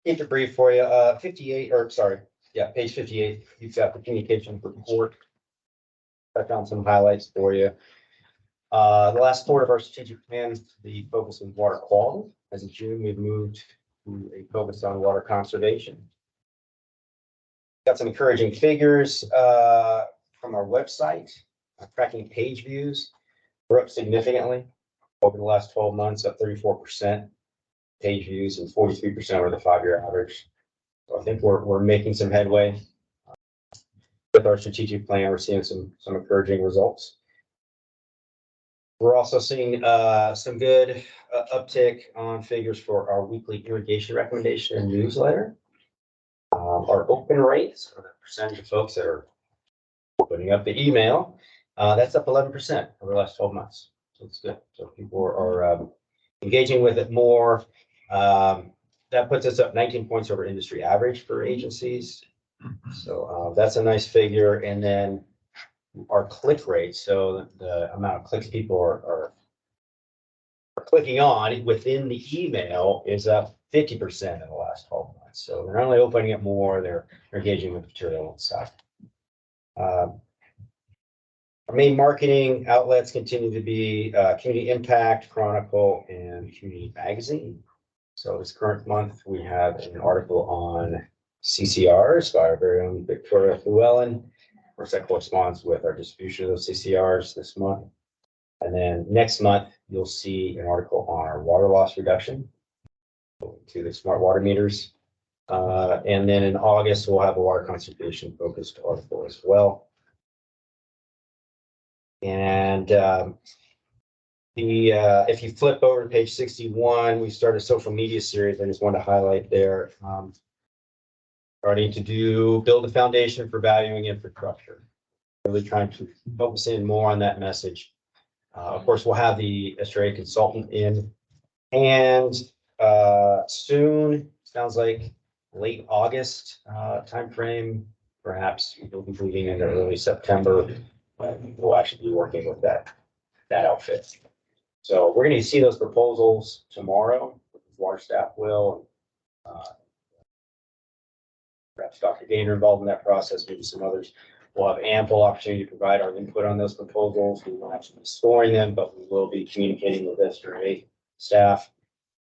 Keep it brief for you. 58, or sorry, yeah, page 58, you've got the communication report. I found some highlights for you. The last part of our strategic plan, the focus on water quality. As of June, we've moved to a focus on water conservation. Got some encouraging figures from our website, tracking page views. We're up significantly over the last 12 months, up 34% page views and 43% over the 5-year average. So I think we're making some headway with our strategic plan. We're seeing some encouraging results. We're also seeing some good uptick on figures for our weekly irrigation recommendation and newsletter. Our open rates, or the percentage of folks that are opening up the email, that's up 11% over the last 12 months. So it's good. So people are engaging with it more. That puts us up 19 points over industry average for agencies. So that's a nice figure. And then our click rate, so the amount of clicks people are clicking on within the email, is up 50% in the last 12 months. So they're not only opening it more, they're engaging with material and stuff. Our main marketing outlets continue to be Community Impact, Chronicle, and Community Magazine. So this current month, we have an article on CCRs by our very own Victoria Llewellyn. Of course, that corresponds with our distribution of those CCRs this month. And then next month, you'll see an article on our water loss reduction to the smart water meters. And then in August, we'll have a water conservation focused article as well. And if you flip over to page 61, we started a social media series. I just wanted to highlight there. Starting to build a foundation for valuing infrastructure. Really trying to focus in more on that message. Of course, we'll have the SGRA consultant in, and soon, sounds like late August timeframe, perhaps we'll be moving into early September. We'll actually be working with that outfit. So we're going to see those proposals tomorrow. Water staff will. Perhaps Dr. Gaynor involved in that process, maybe some others. We'll have ample opportunity to provide our input on those proposals. We won't actually be scoring them, but we will be communicating with SGRA staff,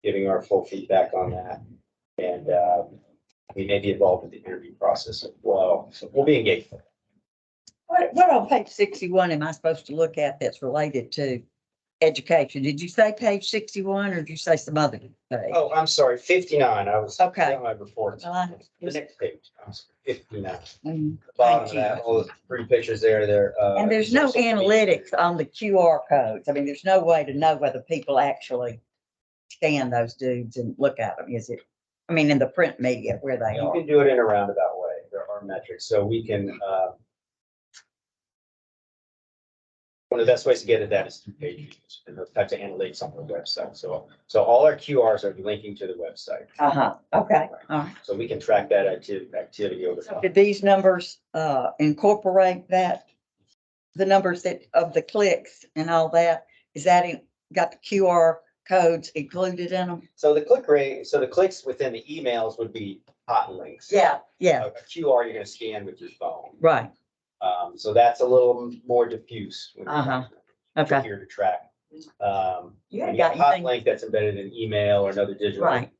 giving our full feedback on that. And we may be involved in the interview process as well. So we'll be engaged. What on page 61 am I supposed to look at that's related to education. Did you say page 61 or did you say some other page? Oh, I'm sorry, 59. I was. Okay. On my report. Well, I The was- next page, I'm sorry, 59. Mm, The bottom of thank you. that, all the three pictures there. And there's no analytics on the QR codes. I mean, there's no way to know whether people actually scan those dudes and look at them, is it? I mean, in the print media where they You are. can do it in a roundabout way. There are metrics, so we can, one of the best ways to get at that is through page views and those types of analytics on the website. So all our QRs are linking to the website. Uh-huh, okay, all right. So we can track that activity over So time. did these numbers, incorporate that? The numbers that, of the clicks and all that? Is that got the QR codes included in them? So the click rate, so the clicks within the emails would be hot links. Yeah, yeah, A QR you're gonna scan with your phone. right, So that's a little more diffuse. okay, Trickier to track. You When ain't you have got a hot anything- link that's embedded in email or another digital. right.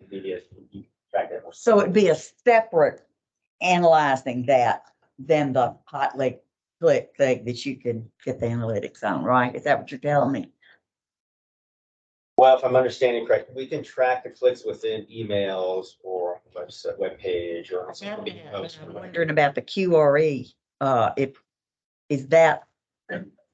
Media, you track that more. So it'd be a separate analyzing that than the hot link click thing that you can get the analytics on, right? Is that what you're telling me? Well, if I'm understanding correctly, we can track the clicks within emails or website, webpage or. on social media posts or I'm whatever. wondering about the QRE, is that,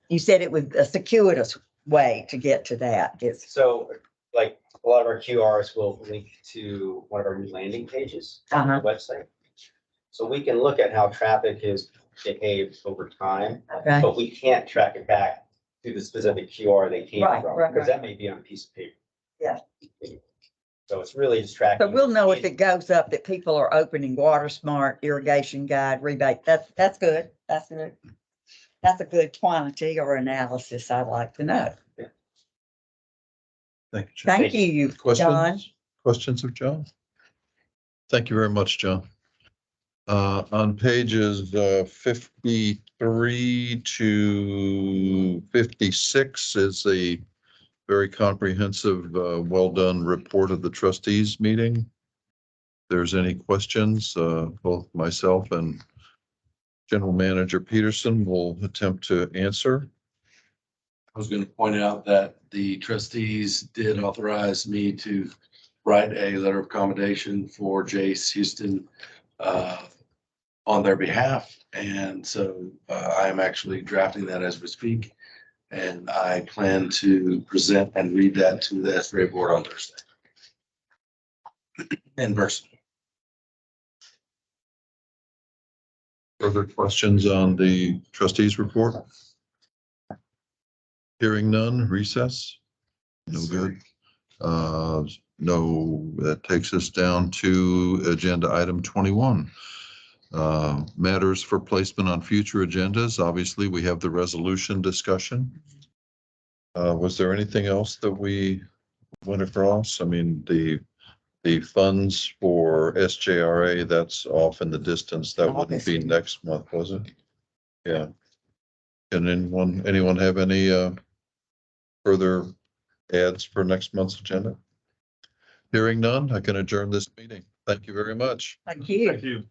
you said it was a circuitous way to get to that. It's, So like a lot of our QRs will link to one of our new landing pages on Uh-huh. the website. So we can look at how traffic has behaved over time, okay, but we can't track it back to the specific QR they came Right, from, right, because right. that may be on a piece of paper. Yeah. So it's really just tracking. so we'll know if it goes up that people are opening Water Smart, Irrigation Guide, rebate. That's good. That's good. That's a good quantity or analysis I'd like to know. Thank you. John. Thank you, John. Questions of John? Thank you very much, John. On pages 53 to 56 is a very comprehensive, well-done report of the trustees meeting. If there's any questions, both myself and General Manager Peterson will attempt to answer. I was going to point out that the trustees did authorize me to write a letter of accommodation for Jace Houston on their behalf. And so I am actually drafting that as we speak. And I plan to present and read that to the SRA board on Thursday. In person. Further questions on the trustees report? Hearing none, recess? No good. No, that takes us down to agenda item 21. Matters for placement on future agendas. Obviously, we have the resolution discussion. Was there anything else that we went across? I mean, the funds for SJRA, that's off in the distance. That wouldn't be next month, was it? Yeah. Can anyone have any further adds for next month's agenda? Hearing none, I can adjourn this meeting. Thank you very much. Thank you. Thank you.